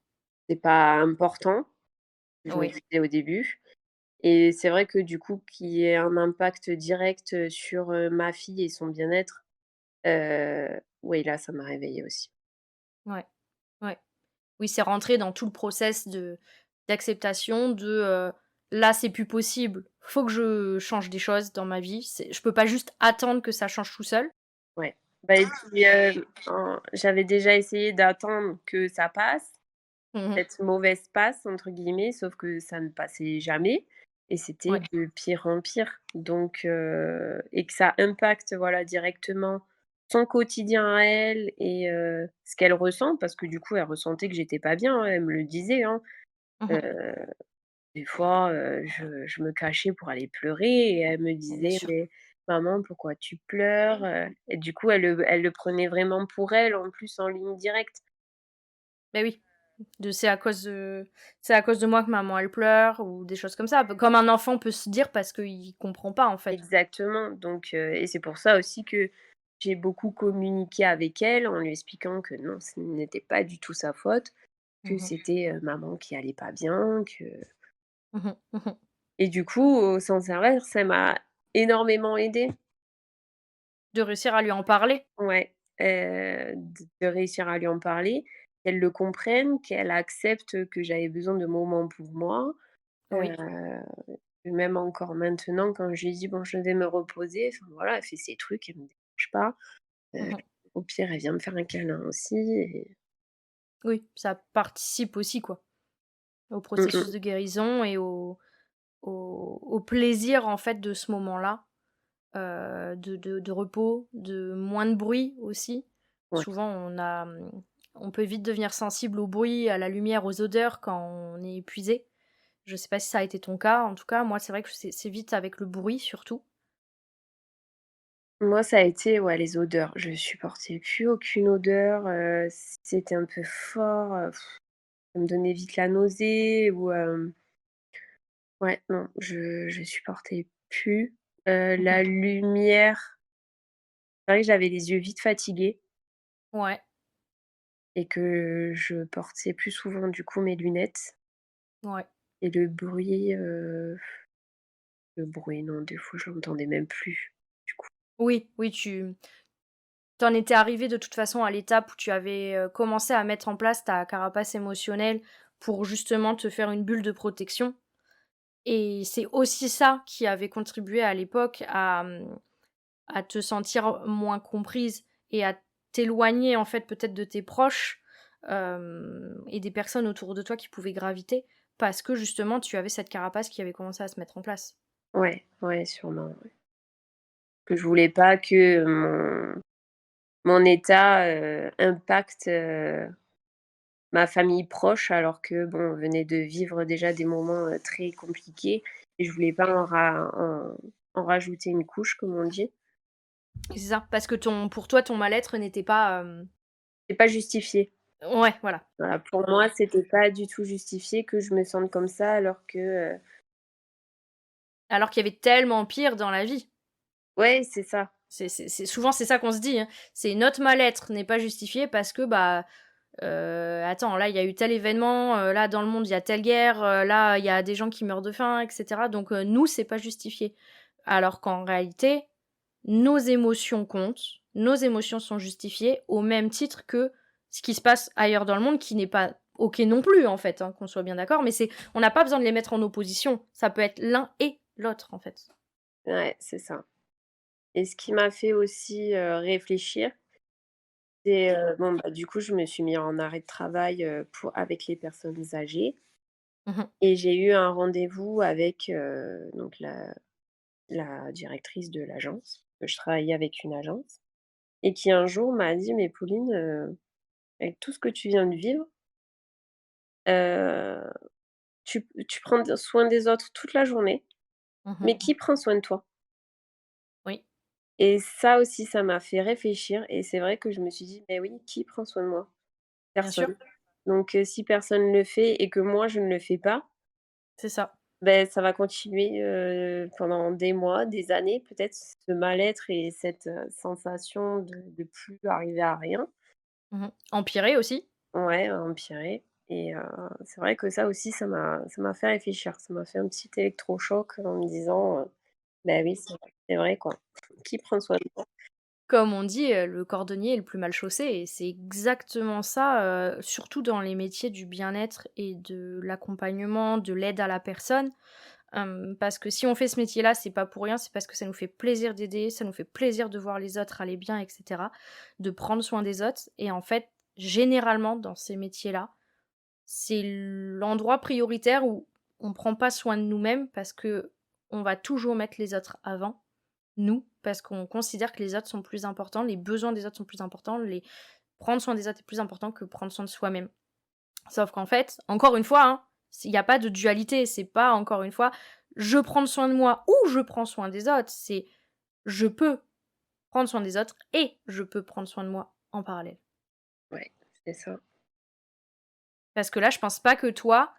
Speaker 2: c'est pas important», je me
Speaker 1: Oui,
Speaker 2: disais au début et c'est vrai que du coup, qu'il y ait un impact direct, sur, ma fille et son bien-être, oui, là, ça m'a réveillée aussi.
Speaker 1: ouais, ouais. Oui, c'est rentré dans tout le process d'acceptation «Là, c'est plus possible, faut que je change des choses dans ma vie, je peux pas juste attendre que ça change tout seul».
Speaker 2: Ouais. Bah et puis, j'avais déjà essayé d'attendre que ça passe,
Speaker 1: Mmh mh.
Speaker 2: cette «mauvaise passe» entre guillemets, sauf que ça ne passait jamais et c'était
Speaker 1: Ouais.
Speaker 2: de pire en pire. Donc et que ça impacte, voilà, directement son quotidien à elle et ce qu'elle ressent parce que du coup, elle ressentait que j'étais pas bien, hein, elle me le disait, hein.
Speaker 1: Mmh mh.
Speaker 2: Heu, des fois, je me cachais pour aller pleurer et elle me
Speaker 1: Bien
Speaker 2: disait:
Speaker 1: sûr.
Speaker 2: «Mais maman, pourquoi tu pleures?» Et du coup, elle le prenait vraiment pour elle, en plus en ligne directe.
Speaker 1: Beh, oui, c'est à cause de moi que maman elle pleure ou des choses comme ça, comme un enfant peut se dire parce qu'il comprend pas, en fait.
Speaker 2: Exactement, donc et c'est pour ça aussi que j'ai beaucoup communiqué avec elle en lui expliquant que non, ce n'était pas du tout sa faute, que
Speaker 1: Mmh mh.
Speaker 2: c'était, maman qui allait pas bien, que
Speaker 1: Mmh mh. Mmh mh.
Speaker 2: et du coup, au sens inverse, ça m'a énormément aidée.
Speaker 1: De réussir à lui en parler.
Speaker 2: Ouais, de réussir à lui en parler, qu'elle le comprenne, qu'elle accepte que j'avais besoin de moments pour moi.
Speaker 1: Oui.
Speaker 2: Heu, Même encore maintenant quand je lui dis: «Bon, je vais me reposer», enfin voilà, elle fait ses trucs, elle me dérange pas.
Speaker 1: Mmh
Speaker 2: Heu,
Speaker 1: mh.
Speaker 2: Au pire, elle vient me faire un câlin aussi et
Speaker 1: Oui, ça participe aussi, quoi, au
Speaker 2: mmh
Speaker 1: processus
Speaker 2: mh.
Speaker 1: de guérison et au plaisir, en fait, de ce moment-là, de repos, de moins de bruit aussi.
Speaker 2: Ouais.
Speaker 1: Souvent, on peut vite devenir sensible au bruit, à la lumière, aux odeurs quand on est épuisé. Je sais pas si ça a été ton cas, en tout cas, moi, c'est vrai que c'est vite avec le bruit surtout.
Speaker 2: Moi, ça a été, ouais, les odeurs. Je supportais plus aucune odeur, si c'était un peu fort, ça me donnait vite la nausée ou ouais, non, je supportais plus.
Speaker 1: Mmh mh.
Speaker 2: La lumière, c'est vrai que j'avais les yeux vite fatigués
Speaker 1: Ouais,
Speaker 2: et que je portais plus souvent, du coup, mes lunettes
Speaker 1: ouais.
Speaker 2: et le bruit, non, des fois, je l'entendais même plus, du coup.
Speaker 1: Oui, oui, tu t'en étais arrivé de toute façon à l'étape où tu avais, commencé à mettre en place ta carapace émotionnelle pour justement te faire une bulle de protection et c'est aussi ça qui avait contribué à l'époque à te sentir moins comprise et à t'éloigner en fait peut-être de tes proches, et des personnes autour de toi qui pouvaient graviter parce que justement tu avais cette carapace qui avait commencé à se mettre en place.
Speaker 2: Ouais, ouais, sûrement, ouais. Que je voulais pas que mon état, impacte, ma famille proche alors que bon, on venait de vivre déjà des moments, très compliqués et je voulais pas en rajouter une couche comme on dit.
Speaker 1: Et c'est ça, parce que ton pour toi ton mal-être n'était pas,
Speaker 2: C'est pas justifié.
Speaker 1: ouais voilà.
Speaker 2: Voilà, pour moi, c'était pas du tout justifié que je me sente comme ça alors que,
Speaker 1: Alors qu'il y avait tellement pire dans la vie.
Speaker 2: ouais, c'est ça.
Speaker 1: C'est souvent c'est ça qu'on se dit, hein. C'est notre mal-être n'est pas justifié parce que, bah, attends, là, il y a eu tel événement, là, dans le monde, il y a telle guerre, là, il y a des gens qui meurent de faim et cetera donc nous, c'est pas justifié. Alors qu'en réalité, nos émotions comptent, nos émotions sont justifiées au même titre que ce qui se passe ailleurs dans le monde qui n'est pas OK non plus, en fait, hein, qu'on soit bien d'accord, mais on n'a pas besoin de les mettre en opposition. Ça peut être l'un et l'autre, en fait.
Speaker 2: Ouais, c'est ça et ce qui m'a fait aussi, réfléchir, c'est, bon, bah, du coup, je me suis mis en arrêt de travail, pour avec les personnes âgées
Speaker 1: Mmh mh.
Speaker 2: et j'ai eu un rendez-vous avec, donc la directrice de l'agence, je travaillais avec une agence et qui un jour m'a dit: «Mais Pauline, avec tout ce que tu viens de vivre, heu, tu prends soin des autres toute la journée,
Speaker 1: Mmh.
Speaker 2: mais qui prend soin de toi?
Speaker 1: Oui,
Speaker 2: Et ça aussi, ça m'a fait réfléchir et c'est vrai que je me suis dit: «Beh oui, qui prend soin de moi?
Speaker 1: bien sûr,
Speaker 2: Personne». Donc si personne ne le fait et que moi je ne le fais pas,
Speaker 1: c'est ça.
Speaker 2: beh, ça va continuer, pendant des mois, des années peut-être, ce mal-être et cette, sensation de plus arriver à rien.
Speaker 1: Mmh. Empirer aussi.
Speaker 2: Ouais, à empirer et c'est vrai que ça aussi, ça m'a fait réfléchir. Ça m'a fait un petit électrochoc en me disant, «Bah oui, c'est vrai quoi. Qui prend soin de toi?»
Speaker 1: Comme on dit, le cordonnier est le plus mal chaussé et c'est exactement ça, surtout dans les métiers du bien-être et de l'accompagnement, de l'aide à la personne. Parce que si on fait ce métier-là, c'est pas pour rien, c'est parce que ça nous fait plaisir d'aider, ça nous fait plaisir de voir les autres aller bien et cetera, de prendre soin des autres et en fait, généralement dans ces métiers-là, c'est l'endroit prioritaire où on prend pas soin de nous-mêmes parce que on va toujours mettre les autres avant nous, parce qu'on considère que les autres sont plus importants, les besoins des autres sont plus importants, les prendre soin des autres est plus important que prendre soin de soi-même. Sauf qu'en fait, encore une fois, hein, il y a pas de dualité, c'est pas encore une fois, je prends soin de moi ou je prends soin des autres, c'est je peux prendre soin des autres et je peux prendre soin de moi en parallèle.
Speaker 2: Ouais, c'est ça.
Speaker 1: Parce que là, je pense pas que toi,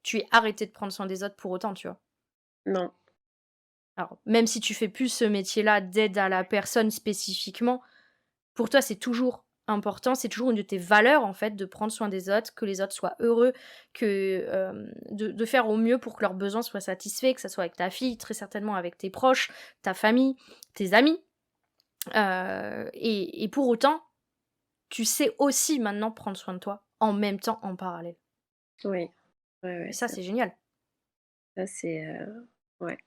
Speaker 1: tu aies arrêté de prendre soin des autres pour autant, tu vois?
Speaker 2: Non,
Speaker 1: Alors, même si tu fais plus ce métier-là d'aide à la personne spécifiquement, pour toi, c'est toujours important, c'est toujours une de tes valeurs, en fait, de prendre soin des autres, que les autres soient heureux, que, de faire au mieux pour que leurs besoins soient satisfaits, que ça soit avec ta fille, très certainement avec tes proches, ta famille, tes amis, et pour autant, tu sais aussi maintenant prendre soin de toi, en même temps, en parallèle
Speaker 2: oui. Ouais,
Speaker 1: et
Speaker 2: ouais,
Speaker 1: ça, c'est génial.
Speaker 2: ça c'est, ouais.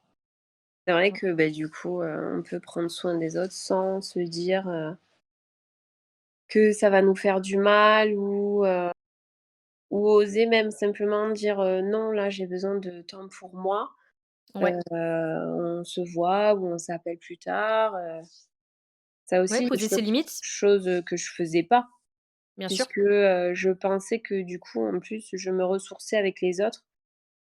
Speaker 2: C'est vrai
Speaker 1: Mmh.
Speaker 2: que, bah, du coup, on peut prendre soin des autres sans se dire, que ça va nous faire du mal ou oser même simplement dire, «Non, là, j'ai besoin de temps pour moi,
Speaker 1: Ouais,
Speaker 2: on se voit ou on s'appelle plus tard», ça
Speaker 1: ouais,
Speaker 2: aussi,
Speaker 1: poser ses limites,
Speaker 2: chose, que je faisais pas
Speaker 1: bien sûr.
Speaker 2: puisque, je pensais que du coup, en plus, je me ressourçais avec les autres.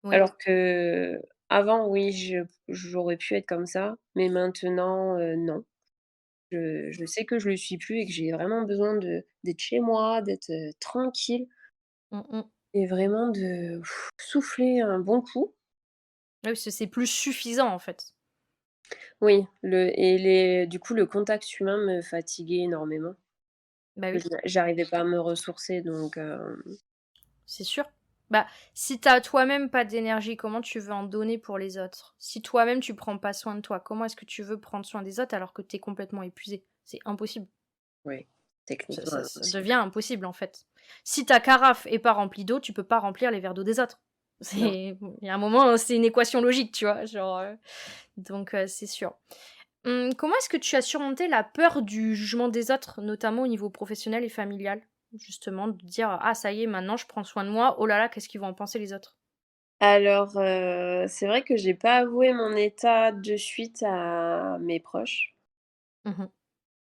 Speaker 1: Oui.
Speaker 2: Alors qu'avant, oui, j'aurais pu être comme ça, mais maintenant, non. Je sais que je le suis plus et que j'ai vraiment besoin d'être chez moi, d'être, tranquille
Speaker 1: Mmh mh.
Speaker 2: et vraiment de souffler un bon coup.
Speaker 1: Oui, parce que c'est plus suffisant, en fait.
Speaker 2: Oui, du coup, le contact humain me fatiguait énormément.
Speaker 1: Bah
Speaker 2: Je
Speaker 1: oui.
Speaker 2: j'arrivais pas à me ressourcer donc
Speaker 1: C'est sûr. Bah, si tu toi-même pas d'énergie, comment tu veux en donner pour les autres? Si toi-même tu prends pas soin de toi, comment est-ce que tu veux prendre soin des autres alors que tu es complètement épuisé? C'est impossible.
Speaker 2: oui,
Speaker 1: Ça
Speaker 2: techniquement
Speaker 1: ça ça
Speaker 2: impossible.
Speaker 1: devient impossible, en fait. Si ta carafe est pas remplie d'eau, tu peux pas remplir les verres d'eau des autres.
Speaker 2: Non.
Speaker 1: C'est il y a un moment, c'est une équation logique, tu vois? Genre, donc c'est sûr. Comment est-ce que tu as surmonté la peur du jugement des autres, notamment au niveau professionnel et familial? Justement, de dire: «Ah ça y est, maintenant je prends soin de moi. Oh là là, qu'est-ce qu'ils vont en penser les autres?»
Speaker 2: Alors, c'est vrai que j'ai pas avoué mon état de suite à mes proches,
Speaker 1: Mmh.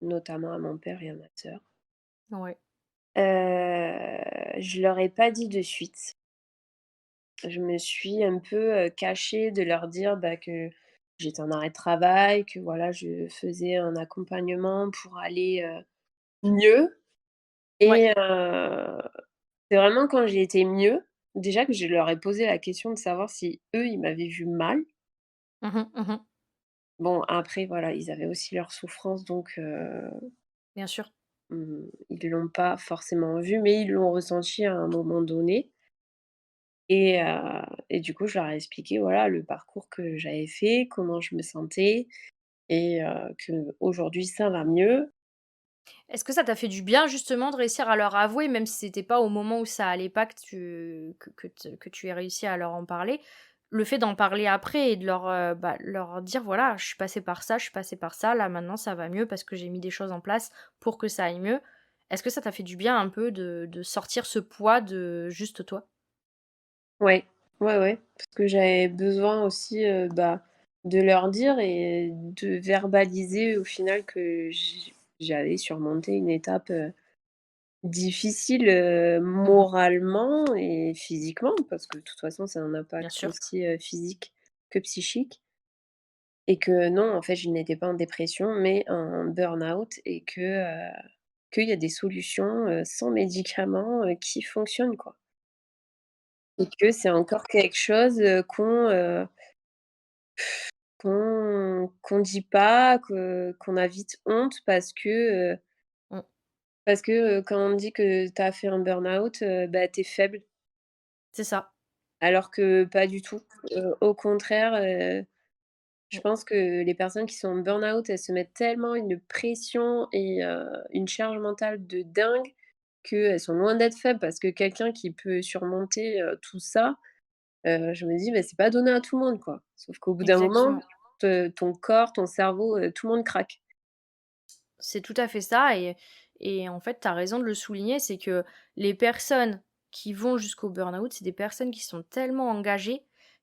Speaker 2: notamment à mon père et à ma sœur.
Speaker 1: Ouais.
Speaker 2: Je leur ai pas dit de suite. Je me suis un peu, cachée de leur dire, bah, que j'étais en arrêt de travail, que voilà, je faisais un accompagnement pour aller, mieux
Speaker 1: Ouais.
Speaker 2: et c'est vraiment quand j'ai été mieux, déjà que je leur ai posé la question de savoir si eux, ils m'avaient vue mal.
Speaker 1: Mmh mh. Mmh.
Speaker 2: Bon après voilà, ils avaient aussi leurs souffrances donc
Speaker 1: Bien sûr.
Speaker 2: ils l'ont pas forcément vu, mais ils l'ont ressenti à un moment donné et du coup, je leur ai expliqué, voilà, le parcours que j'avais fait, comment je me sentais et qu'aujourd'hui ça va mieux.
Speaker 1: Est-ce que ça t'a fait du bien justement de réussir à leur avouer, même si c'était pas au moment où ça allait pas que tu aies réussi à leur en parler? Le fait d'en parler après et de leur, leur dire: «Voilà, je suis passée par ça, je suis passée par ça, là maintenant ça va mieux parce que j'ai mis des choses en place pour que ça aille mieux». Est-ce que ça t'a fait du bien un peu de sortir ce poids de juste toi?
Speaker 2: Ouais, ouais, ouais, parce que j'avais besoin aussi, bah, de leur dire et de verbaliser au final que j'avais surmonté une étape, difficile,
Speaker 1: Mmh.
Speaker 2: moralement et physiquement parce que de toute façon ça a un
Speaker 1: Bien
Speaker 2: impact
Speaker 1: sûr.
Speaker 2: aussi, physique que psychique. et que non, en fait, je n'étais pas en dépression, mais en burn-out et qu'il y a des solutions, sans médicaments, qui fonctionnent, quoi. Et que c'est encore quelque chose, qu'on dit pas, qu'on a vite honte
Speaker 1: Mmh,
Speaker 2: parce que, quand on dit que tu as fait un burn-out, bah, tu es faible,
Speaker 1: c'est ça.
Speaker 2: alors que pas du tout. Au contraire, je
Speaker 1: Mmh,
Speaker 2: pense que les personnes qui sont en burn-out, elles se mettent tellement une pression et une charge mentale de dingue qu'elles sont loin d'être faibles parce que quelqu'un qui peut surmonter, tout ça, je me dis: «Bah, c'est pas donné à tout le monde, quoi». Sauf qu'au bout d'un moment,
Speaker 1: exactement.
Speaker 2: ton corps, ton cerveau, tout le monde craque.
Speaker 1: C'est tout à fait ça et en fait, tu as raison de le souligner, c'est que les personnes qui vont jusqu'au burn-out, c'est des personnes qui sont tellement engagées,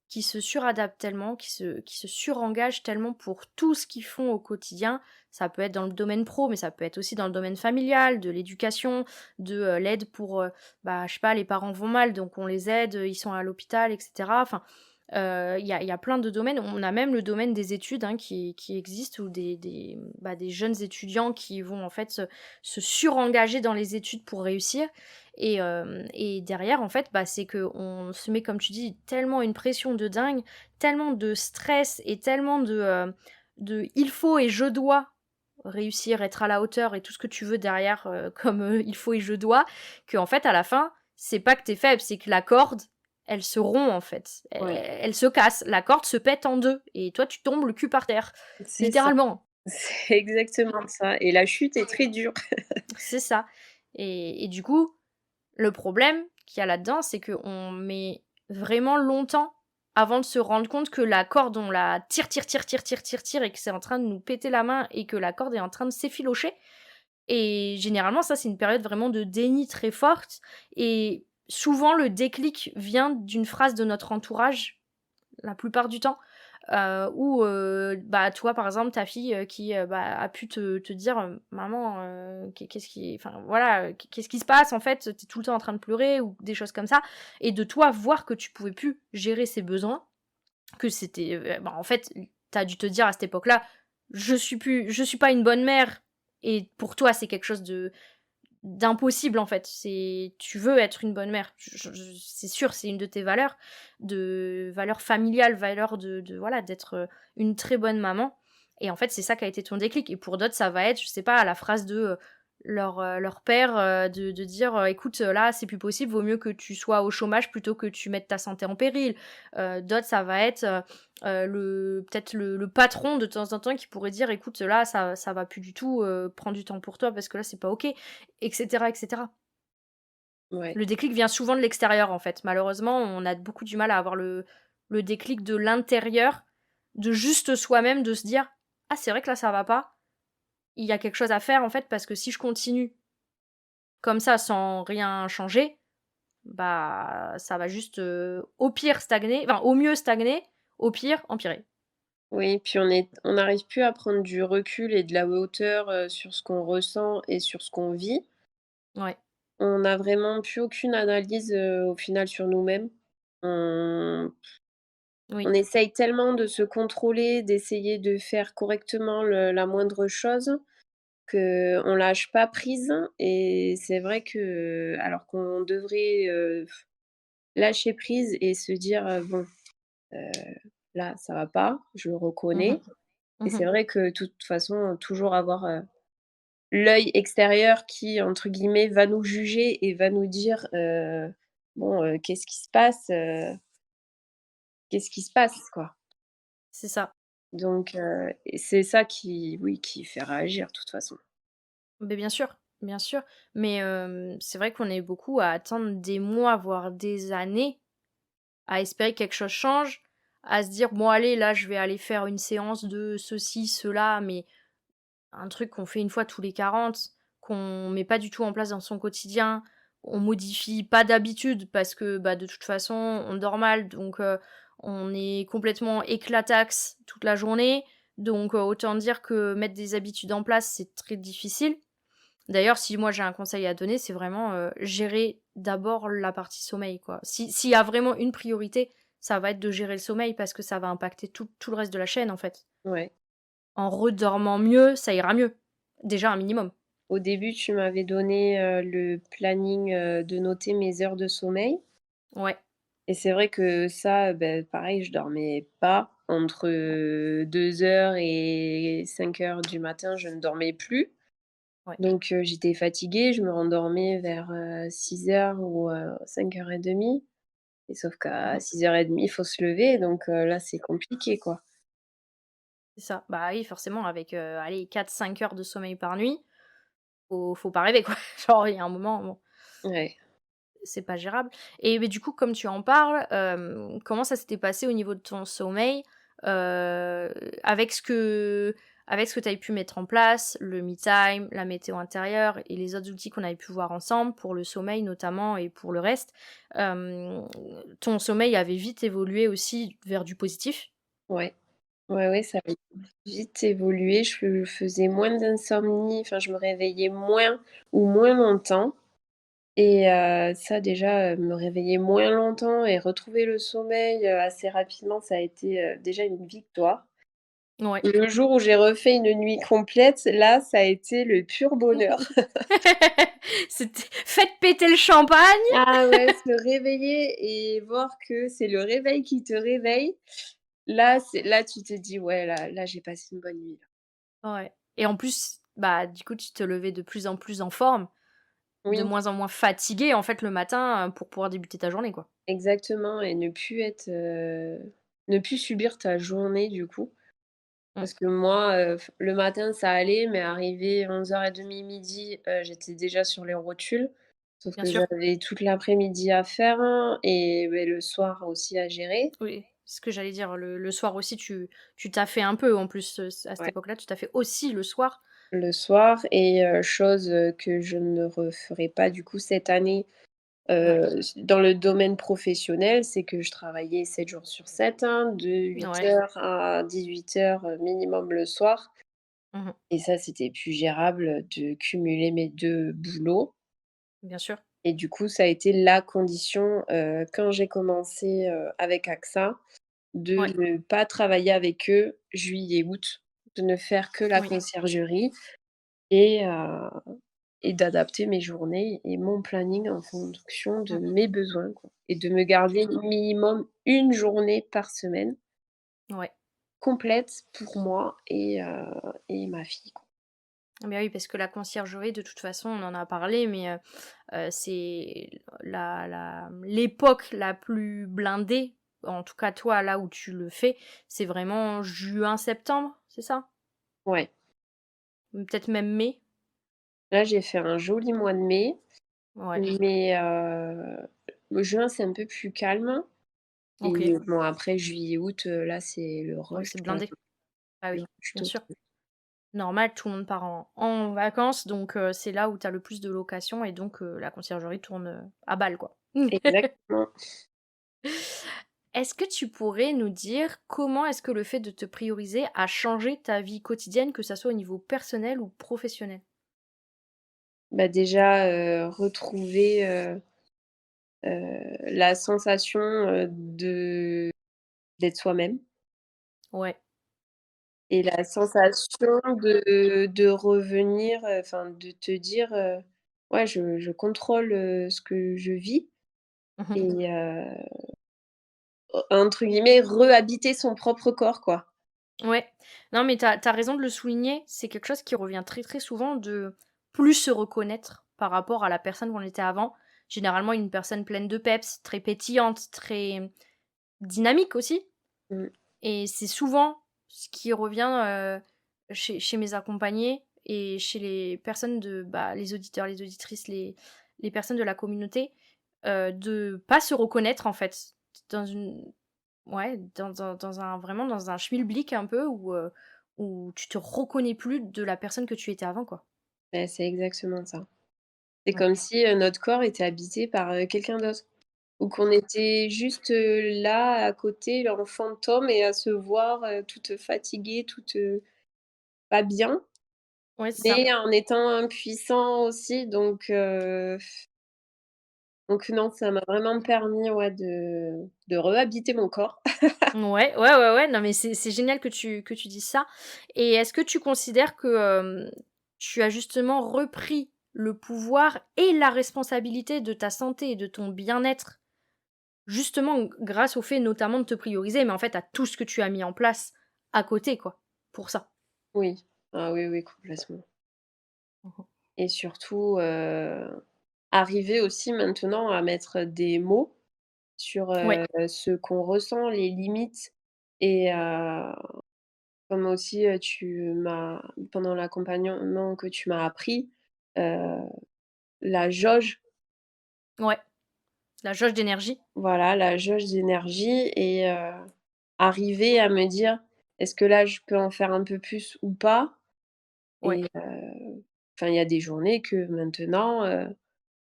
Speaker 1: qui se suradaptent tellement, qui se surengagent tellement pour tout ce qu'ils font au quotidien. Ça peut être dans le domaine pro, mais ça peut être aussi dans le domaine familial, de l'éducation, de, l'aide pour, bah, je sais pas, les parents vont mal, donc on les aide, ils sont à l'hôpital et cetera. Enfin, il y a plein de domaines. On a même le domaine des études, hein, qui existe où des jeunes étudiants qui vont en fait se surengager dans les études pour réussir et derrière en fait, bah, c'est qu'on se met comme tu dis tellement une pression de dingue, tellement de stress et tellement de «il faut» et «je dois» réussir, être à la hauteur et tout ce que tu veux derrière, comme, «il faut» et «je dois», qu'en fait à la fin, c'est pas que t'es faible, c'est que la corde elle se rompt en fait,
Speaker 2: Ouais,
Speaker 1: elle se casse, la corde se pète en 2 et toi tu tombes le cul par terre,
Speaker 2: c'est ça,
Speaker 1: littéralement.
Speaker 2: c'est exactement ça et la chute est très dure.
Speaker 1: C'est ça et du coup, le problème qu'il y a là-dedans, c'est qu'on met vraiment longtemps avant de se rendre compte que la corde, on la tire, tire, tire, tire, tire, tire, tire et que c'est en train de nous péter la main et que la corde est en train de s'effilocher et généralement ça, c'est une période vraiment de déni très forte et souvent le déclic vient d'une phrase de notre entourage, la plupart du temps. Ou, bah, toi, par exemple, ta fille, qui, bah, a pu te dire, «Maman, qu'est-ce qui enfin, voilà, qu'est-ce qui se passe, en fait? Tu es tout le temps en train de pleurer» ou des choses comme ça et de toi voir que tu pouvais plus gérer ses besoins, que c'était, bah, en fait, tu as dû te dire à cette époque-là: je suis pas une bonne mère» et pour toi, c'est quelque chose d'impossible en fait. C'est tu veux être une bonne mère. C'est sûr, c'est une de valeurs familiales, valeurs de voilà, d'être, une très bonne maman et en fait, c'est ça qui a été ton déclic et pour d'autres, ça va être, je sais pas, la phrase de, leur père, de dire, «Écoute, là, c'est plus possible, vaut mieux que tu sois au chômage plutôt que tu mettes ta santé en péril». D'autres, ça va être, le peut-être le patron de temps en temps qui pourrait dire: «Écoute, là, ça va plus du tout, prends du temps pour toi parce que là, c'est pas OK» et cetera et cetera.
Speaker 2: Ouais.
Speaker 1: Le déclic vient souvent de l'extérieur, en fait. Malheureusement, on a beaucoup du mal à avoir le déclic de l'intérieur, de juste soi-même, de se dire: «Ah, c'est vrai que là, ça va pas. Il y a quelque chose à faire, en fait, parce que si je continue comme ça, sans rien changer, bah, ça va juste, au pire stagner, enfin, au mieux stagner, au pire empirer».
Speaker 2: Oui, puis on n'arrive plus à prendre du recul et de la hauteur, sur ce qu'on ressent et sur ce qu'on vit.
Speaker 1: Ouais,
Speaker 2: On n'a vraiment plus aucune analyse, au final sur nous-mêmes. On on
Speaker 1: oui.
Speaker 2: essaye tellement de se contrôler, d'essayer de faire correctement la moindre chose, qu'on lâche pas prise et c'est vrai que, alors qu'on devrait, lâcher prise et se dire, «Bon, heu, là ça va pas, je le
Speaker 1: Mmh mh.
Speaker 2: reconnais». Et c'est
Speaker 1: Mmh.
Speaker 2: vrai que de toute façon, toujours avoir, l'œil extérieur qui, entre guillemets, va nous juger et va nous dire, «Bon, qu'est-ce qui se passe, quoi?»
Speaker 1: C'est ça.
Speaker 2: Donc et c'est ça qui, oui, qui fait réagir de toute façon.
Speaker 1: Beh, bien sûr, mais c'est vrai qu'on est beaucoup à attendre des mois, voire des années à espérer que quelque chose change, à se dire: «Bon allez, là, je vais aller faire une séance de ceci, cela», mais un truc qu'on fait une fois tous les 40, qu'on met pas du tout en place dans son quotidien. On modifie pas d'habitude parce que, bah, de toute façon, on dort mal, donc on est complètement éclataxe toute la journée, donc autant dire que mettre des habitudes en place, c'est très difficile. D'ailleurs, si moi j'ai un conseil à donner, c'est vraiment, gérer d'abord la partie sommeil, quoi. S'il y a vraiment une priorité, ça va être de gérer le sommeil parce que ça va impacter tout le reste de la chaîne, en fait.
Speaker 2: Ouais.
Speaker 1: En redormant mieux, ça ira mieux. Déjà un minimum.
Speaker 2: Au début, tu m'avais donné, le planning, de noter mes heures de sommeil
Speaker 1: Ouais,
Speaker 2: et c'est vrai que ça, pareil, je dormais pas. Entre, 2 heures et 5 heures du matin, je ne dormais plus.
Speaker 1: ouais.
Speaker 2: Donc j'étais fatiguée, je me rendormais vers, 6 heures ou 5h30 et sauf qu'à
Speaker 1: Mmh.
Speaker 2: 6h30, il faut se lever donc là, c'est compliqué, quoi.
Speaker 1: C'est ça. Bah oui, forcément avec, allez 4-5 heures de sommeil par nuit, faut pas rêver, quoi. Genre il y a un moment, bon,
Speaker 2: Ouais.
Speaker 1: c'est pas gérable et mais du coup, comme tu en parles, comment ça s'était passé au niveau de ton sommeil? Heu, avec ce que avec ce que tu avais pu mettre en place, le me time, la météo intérieure et les autres outils qu'on avait pu voir ensemble pour le sommeil notamment et pour le reste, hem, ton sommeil avait vite évolué aussi vers du positif?
Speaker 2: Ouais. Ouais, ouais, ça a vite évolué. Je faisais moins d'insomnie, enfin, je me réveillais moins ou moins longtemps et ça déjà, me réveiller moins longtemps et retrouver le sommeil, assez rapidement, ça a été, déjà une victoire.
Speaker 1: Ouais.
Speaker 2: Le jour où j'ai refait une nuit complète, là, ça a été le pur bonheur.
Speaker 1: C'était faites péter le champagne!
Speaker 2: Ah ouais, se réveiller et voir que c'est le réveil qui te réveille, là, tu te dis: «Ouais, là, j'ai passé une bonne nuit, là».
Speaker 1: Ouais et en plus, bah, du coup, tu te levais de plus en plus en forme, de
Speaker 2: Oui.
Speaker 1: moins en moins fatigué, en fait, le matin, pour pouvoir débuter ta journée, quoi.
Speaker 2: Exactement et ne plus subir ta journée du coup.
Speaker 1: Mmh.
Speaker 2: Parce que moi, le matin ça allait, mais arrivé 11h30 midi, j'étais déjà sur les rotules. Sauf
Speaker 1: Bien
Speaker 2: que
Speaker 1: sûr.
Speaker 2: j'avais toute l'après-midi à faire hein, et le soir aussi à gérer.
Speaker 1: Oui, c'est ce que j'allais dire. Le soir aussi, tu t'as fait un peu, en plus, à cette
Speaker 2: Ouais,
Speaker 1: époque-là, tu t'as fait aussi le soir.
Speaker 2: le soir et chose, que je ne referai pas du coup cette année,
Speaker 1: Ouais.
Speaker 2: dans le domaine professionnel, c'est que je travaillais 7 jours sur 7 hein, de huit
Speaker 1: Ouais.
Speaker 2: heures à 18h, minimum le soir
Speaker 1: Mmh.
Speaker 2: et ça, c'était plus gérable de cumuler mes 2 boulots
Speaker 1: Bien sûr.
Speaker 2: et du coup, ça a été la condition, quand j'ai commencé, avec AXA, de
Speaker 1: Ouais.
Speaker 2: ne pas travailler avec eux juillet-août, de ne faire que la
Speaker 1: Oui.
Speaker 2: conciergerie et d'adapter mes journées et mon planning en fonction de
Speaker 1: Mmh.
Speaker 2: mes besoins, quoi et de me garder minimum une journée par semaine
Speaker 1: Ouais.
Speaker 2: complète pour moi et ma fille, quoi.
Speaker 1: Mais oui, parce que la conciergerie, de toute façon, on en a parlé, mais c'est l'époque la plus blindée, en tout cas toi, là où tu le fais, c'est vraiment juin-septembre, c'est ça?
Speaker 2: Ouais,
Speaker 1: Ou peut-être même mai?
Speaker 2: là, j'ai fait un joli mois de mai,
Speaker 1: Ouais,
Speaker 2: mais juin, c'est un peu plus calme
Speaker 1: OK.
Speaker 2: et bon, après juillet-août, là, c'est le
Speaker 1: Ouais,
Speaker 2: rush,
Speaker 1: c'est
Speaker 2: quoi,
Speaker 1: blindé. Ah
Speaker 2: le
Speaker 1: oui,
Speaker 2: rush
Speaker 1: bien sûr.
Speaker 2: total.
Speaker 1: Normal, tout le monde part en vacances, donc c'est là où tu as le plus de locations et donc la conciergerie tourne, à balle, quoi.
Speaker 2: Exactement.
Speaker 1: Est-ce que tu pourrais nous dire comment est-ce que le fait de te prioriser a changé ta vie quotidienne, que ça soit au niveau personnel ou professionnel?
Speaker 2: Bah, déjà, retrouver, la sensation, de d'être soi-même
Speaker 1: Ouais.
Speaker 2: et la sensation de revenir, enfin de te dire, «Ouais, je contrôle, ce que je vis»
Speaker 1: Mmh.
Speaker 2: et entre guillemets «rehabiter son propre corps» quoi.
Speaker 1: Ouais. Non, mais tu as raison de le souligner, c'est quelque chose qui revient très, très souvent de plus se reconnaître par rapport à la personne qu'on était avant. Généralement une personne pleine de peps, très pétillante, très dynamique aussi
Speaker 2: Mmh.
Speaker 1: et c'est souvent ce qui revient, chez mes accompagnés et chez les personnes de, bah, les auditeurs, les auditrices, les personnes de la communauté, de pas se reconnaître en fait dans une ouais, dans un vraiment dans un schmilblick un peu où tu te reconnais plus de la personne que tu étais avant, quoi.
Speaker 2: Bah, c'est exactement ça. C'est
Speaker 1: Mmh.
Speaker 2: comme si, notre corps était habité par, quelqu'un d'autre ou qu'on était juste, là à côté en fantôme et à se voir, toute fatiguée, toute, pas bien,
Speaker 1: Ouais, c'est ça.
Speaker 2: mais en étant impuissant aussi donc Donc non, ça m'a vraiment permis, ouais, de réhabiter mon corps.
Speaker 1: Ouais, ouais, ouais, ouais, non, mais c'est génial que tu dises ça et est-ce que tu considères que, tu as justement repris le pouvoir et la responsabilité de ta santé et de ton bien-être, justement grâce au fait notamment de te prioriser, mais en fait à tout ce que tu as mis en place à côté quoi, pour ça?
Speaker 2: Oui. Ah oui, oui, complètement.
Speaker 1: Mmh.
Speaker 2: Et surtout, arriver aussi maintenant à mettre des mots sur,
Speaker 1: Ouais,
Speaker 2: ce qu'on ressent, les limites et comme aussi, tu m'as pendant l'accompagnement que tu m'as appris, heu, la jauge,
Speaker 1: ouais, la jauge d'énergie.
Speaker 2: voilà, la jauge d'énergie et arriver à me dire: «Est-ce que là, je peux en faire un peu plus ou pas?»
Speaker 1: Ouais,
Speaker 2: et enfin, il y a des journées que maintenant,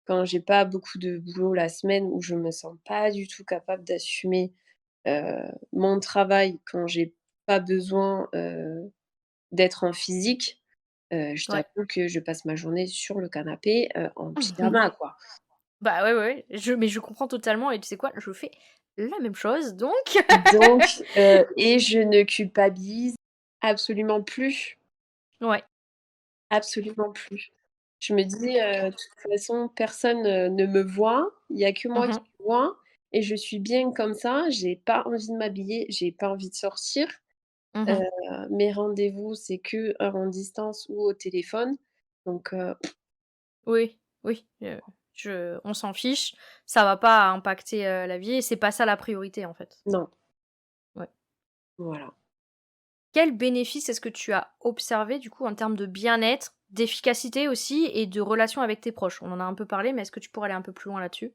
Speaker 2: quand j'ai pas beaucoup de boulot la semaine, où je me sens pas du tout capable d'assumer, mon travail, quand j'ai pas besoin, d'être en physique, je
Speaker 1: ouais.
Speaker 2: t'avoue que je passe ma journée sur le canapé, en pyjama, quoi.
Speaker 1: Bah, ouais, ouais, ouais, mais je comprends totalement et tu sais quoi? Je fais la même chose donc
Speaker 2: Donc et je ne culpabilise absolument plus,
Speaker 1: ouais.
Speaker 2: absolument plus. Je me dis, «De toute façon, personne, ne me voit, il y a que moi qui
Speaker 1: Mmh.
Speaker 2: vois et je suis bien comme ça, j'ai pas envie de m'habiller, j'ai pas envie de sortir».
Speaker 1: Mmh.
Speaker 2: Mes rendez-vous, c'est que en distance ou au téléphone, donc
Speaker 1: Oui, oui, on s'en fiche, ça va pas impacter, la vie et c'est pas ça la priorité, en fait.
Speaker 2: non,
Speaker 1: Ouais.
Speaker 2: voilà.
Speaker 1: Quels bénéfices est-ce que tu as observé, du coup, en termes de bien-être, d'efficacité aussi et de relation avec tes proches? On en a un peu parlé, mais est-ce que tu pourrais aller un peu plus loin là-dessus?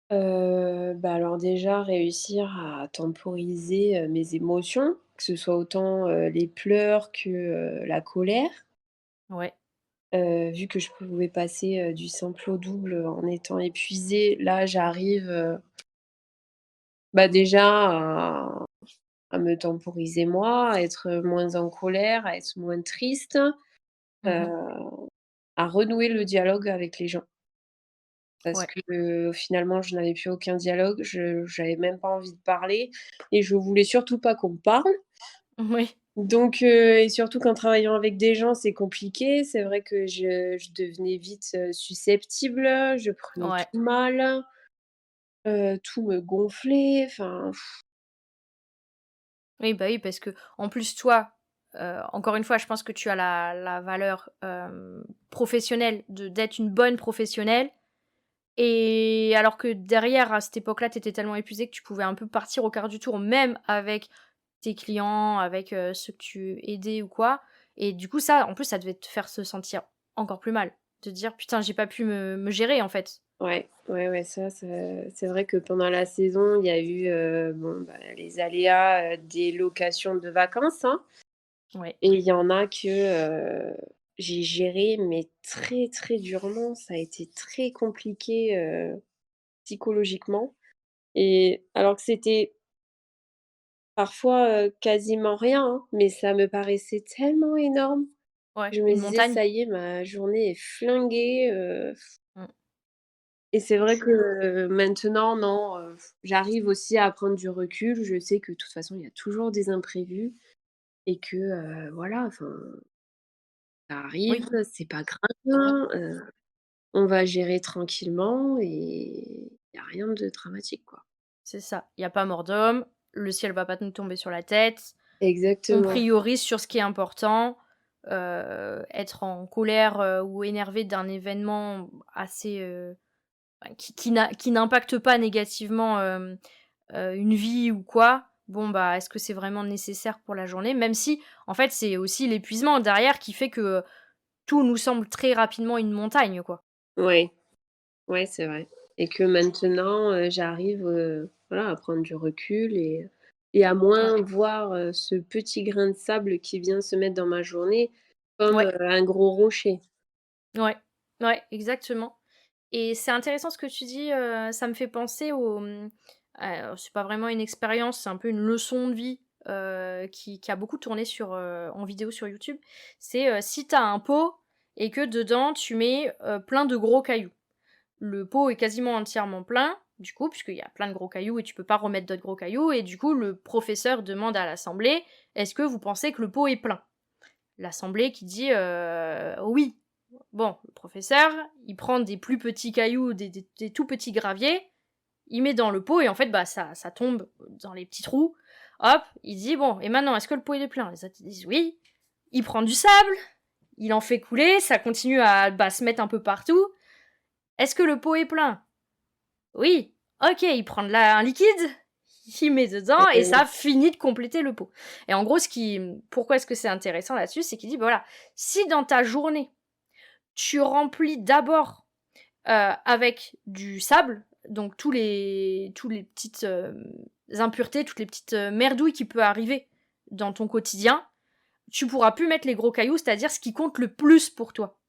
Speaker 2: Bah, alors déjà réussir à temporiser, mes émotions, que ce soit autant, les pleurs que, la colère.
Speaker 1: Ouais.
Speaker 2: Vu que je pouvais passer, du simple au double, en étant épuisée, là j'arrive, bah, déjà à me temporiser moi, à être moins en colère, à être moins triste, heu,
Speaker 1: Mmh.
Speaker 2: à renouer le dialogue avec les gens. Parce
Speaker 1: Ouais.
Speaker 2: que, finalement, je n'avais plus aucun dialogue, je j'avais même pas envie de parler et je voulais surtout pas qu'on me parle.
Speaker 1: Oui.
Speaker 2: Donc et surtout qu'en travaillant avec des gens, c'est compliqué. C'est vrai que je devenais vite, susceptible, je prenais
Speaker 1: Ouais.
Speaker 2: tout mal, tout me gonflait, enfin
Speaker 1: Oui, bah, oui, parce que en plus toi, encore une fois, je pense que tu as la valeur, professionnelle d'être une bonne professionnelle. Et alors que derrière, à cette époque-là, tu étais tellement épuisée que tu pouvais un peu partir au quart du tour, même avec tes clients, avec, ceux que tu aidais ou quoi. Et du coup, ça, en plus, ça devait te faire se sentir encore plus mal. De te dire: «Putain, j'ai pas pu me gérer, en fait».
Speaker 2: ouais, ouais, ouais, ça c'est vrai que pendant la saison, il y a eu, bon, bah, les aléas, des locations de vacances, hein.
Speaker 1: Ouais,
Speaker 2: Et il y en a que, j'ai géré, mais très, très durement. Ça a été très compliqué, psychologiquement et alors que c'était parfois, quasiment rien, hein, mais ça me paraissait tellement énorme.
Speaker 1: ouais,
Speaker 2: Je me
Speaker 1: une
Speaker 2: disais:
Speaker 1: montagne.
Speaker 2: «Ça y est, ma journée est flinguée»,
Speaker 1: Mmh.
Speaker 2: et c'est vrai que, maintenant, non, j'arrive aussi à prendre du recul. Je sais que de toute façon, il y a toujours des imprévus et que, voilà, enfin, ça arrive,
Speaker 1: Oui,
Speaker 2: c'est pas grave, on va gérer tranquillement et il y a rien de dramatique, quoi.
Speaker 1: c'est ça. Il y a pas mort d'homme, le ciel va pas nous tomber sur la tête. On
Speaker 2: Exactement.
Speaker 1: priorise sur ce qui est important. Être en colère, ou énervé d'un événement assez, bah, qui n'impacte pas négativement, une vie ou quoi, bon, bah, est-ce que c'est vraiment nécessaire pour la journée? Même si, en fait, c'est aussi l'épuisement derrière qui fait que tout nous semble très rapidement une montagne, quoi.
Speaker 2: Ouais, ouais, c'est vrai et que maintenant, j'arrive, voilà, à prendre du recul et à
Speaker 1: Ouais,
Speaker 2: moins voir, ce petit grain de sable qui vient se mettre dans ma journée comme,
Speaker 1: ouais,
Speaker 2: un gros rocher.
Speaker 1: ouais, ouais, exactement et c'est intéressant ce que tu dis, ça me fait penser c'est pas vraiment une expérience, c'est un peu une leçon de vie, qui a beaucoup tourné en vidéo sur YouTube. C'est, si tu as un pot et que dedans tu mets, plein de gros cailloux. le pot est quasiment entièrement plein, du coup, puisqu'il y a plein de gros cailloux et tu peux pas remettre d'autres gros cailloux et du coup, le professeur demande à l'assemblée: «Est-ce que vous pensez que le pot est plein?» L'assemblée qui dit: «Oui». Bon, le professeur, il prend des plus petits cailloux, des tout petits graviers, il met dans le pot et en fait, bah, ça tombe dans les petits trous. Hop, il dit: «Bon et maintenant, est-ce que le pot il est plein?» Les autres ils disent: «Oui». Il prend du sable, il en fait couler, ça continue à, bah, se mettre un peu partout. «Est-ce que le pot est plein?» «Oui». OK, il prend un liquide, il met dedans et
Speaker 2: Et
Speaker 1: ça finit de compléter le pot. Et en gros, pourquoi est-ce que c'est intéressant là-dessus? C'est qu'il dit: «Bah, voilà, si dans ta journée, tu remplis d'abord avec du sable, donc tous les petites, impuretés, toutes les petites, merdouilles qui peut arriver dans ton quotidien, tu pourras plus mettre les gros cailloux, c'est-à-dire ce qui compte le plus pour toi.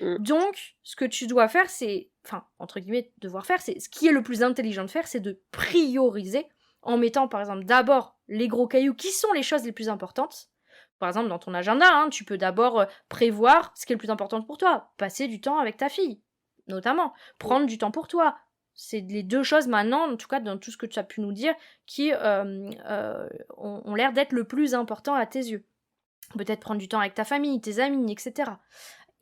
Speaker 2: mmh,
Speaker 1: Donc, ce que tu dois faire, c'est enfin, entre guillemets, «devoir faire», c'est ce qui est le plus intelligent de faire, c'est de prioriser en mettant, par exemple, d'abord les gros cailloux qui sont les choses les plus importantes. Par exemple, dans ton agenda, hein, tu peux d'abord, prévoir ce qui est le plus important pour toi. Passer du temps avec ta fille, notamment.
Speaker 2: mmh,
Speaker 1: Prendre du temps pour toi. C'est les 2 choses maintenant, en tout cas dans tout ce que tu as pu nous dire, qui, ont l'air d'être le plus important à tes yeux. Peut-être prendre du temps avec ta famille, tes amis, et cetera.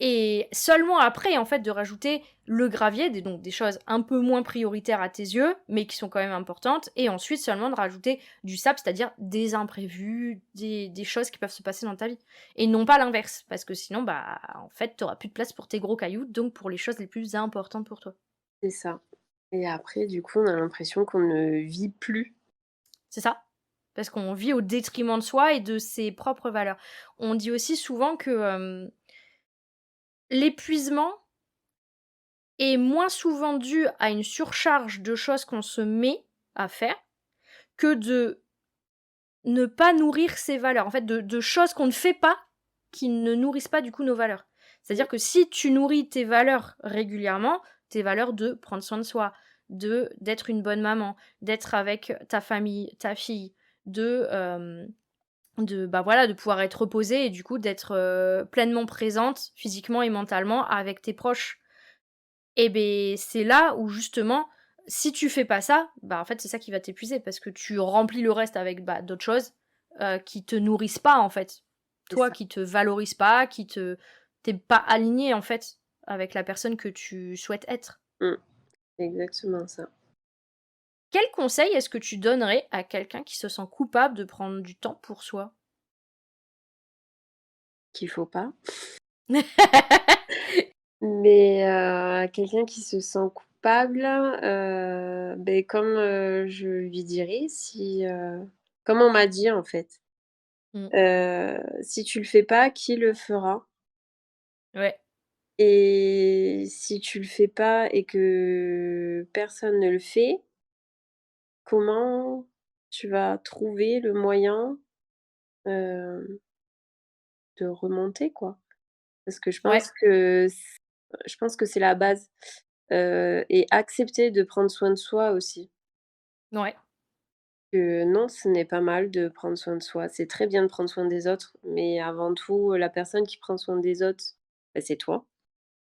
Speaker 1: Et seulement après, en fait, de rajouter le gravier, donc des choses un peu moins prioritaires à tes yeux, mais qui sont quand même importantes, et ensuite seulement de rajouter du sable, c'est-à-dire des imprévus, des choses qui peuvent se passer dans ta vie. Et non pas l'inverse, parce que sinon, bah, en fait, t'auras plus de place pour tes gros cailloux, donc pour les choses les plus importantes pour toi.
Speaker 2: c'est ça. Et après, du coup, on a l'impression qu'on ne vit plus.
Speaker 1: C'est ça? Parce qu'on vit au détriment de soi et de ses propres valeurs. On dit aussi souvent que l'épuisement est moins souvent dû à une surcharge de choses qu'on se met à faire que de ne pas nourrir ses valeurs. En fait, de choses qu'on ne fait pas qui ne nourrissent pas du coup nos valeurs.
Speaker 2: Mmh,
Speaker 1: C'est-à-dire que si tu nourris tes valeurs régulièrement, tes valeurs de prendre soin de soi, d'être une bonne maman, d'être avec ta famille, ta fille, bah voilà, de pouvoir être reposée et du coup d'être pleinement présente physiquement et mentalement avec tes proches. Et beh, c'est là où justement, si tu fais pas ça, bah, en fait, c'est ça qui va t'épuiser parce que tu remplis le reste avec, bah, d'autres choses, qui te nourrissent pas, en fait.
Speaker 2: c'est
Speaker 1: Toi,
Speaker 2: ça.
Speaker 1: qui te valorisent pas, tu pas aligné, en fait, avec la personne que tu souhaites être.
Speaker 2: Mmh, c'est exactement ça.
Speaker 1: Quel conseil est-ce que tu donnerais à quelqu'un qui se sent coupable de prendre du temps pour soi?
Speaker 2: Qu'il faut pas. Mais quelqu'un qui se sent coupable, beh, comme, je lui dirais si, comme on m'a dit en fait,
Speaker 1: Mmh.
Speaker 2: «Si tu le fais pas, qui le fera?»
Speaker 1: Ouais,
Speaker 2: Et si tu le fais pas et que personne ne le fait, comment tu vas trouver le moyen, hem, de remonter quoi? Parce que
Speaker 1: ouais,
Speaker 2: je pense que c'est la base, et accepter de prendre soin de soi aussi.
Speaker 1: ouais,
Speaker 2: Que non, ce n'est pas mal de prendre soin de soi. C'est très bien de prendre soin des autres, mais avant tout, la personne qui prend soin des autres, bah, c'est toi.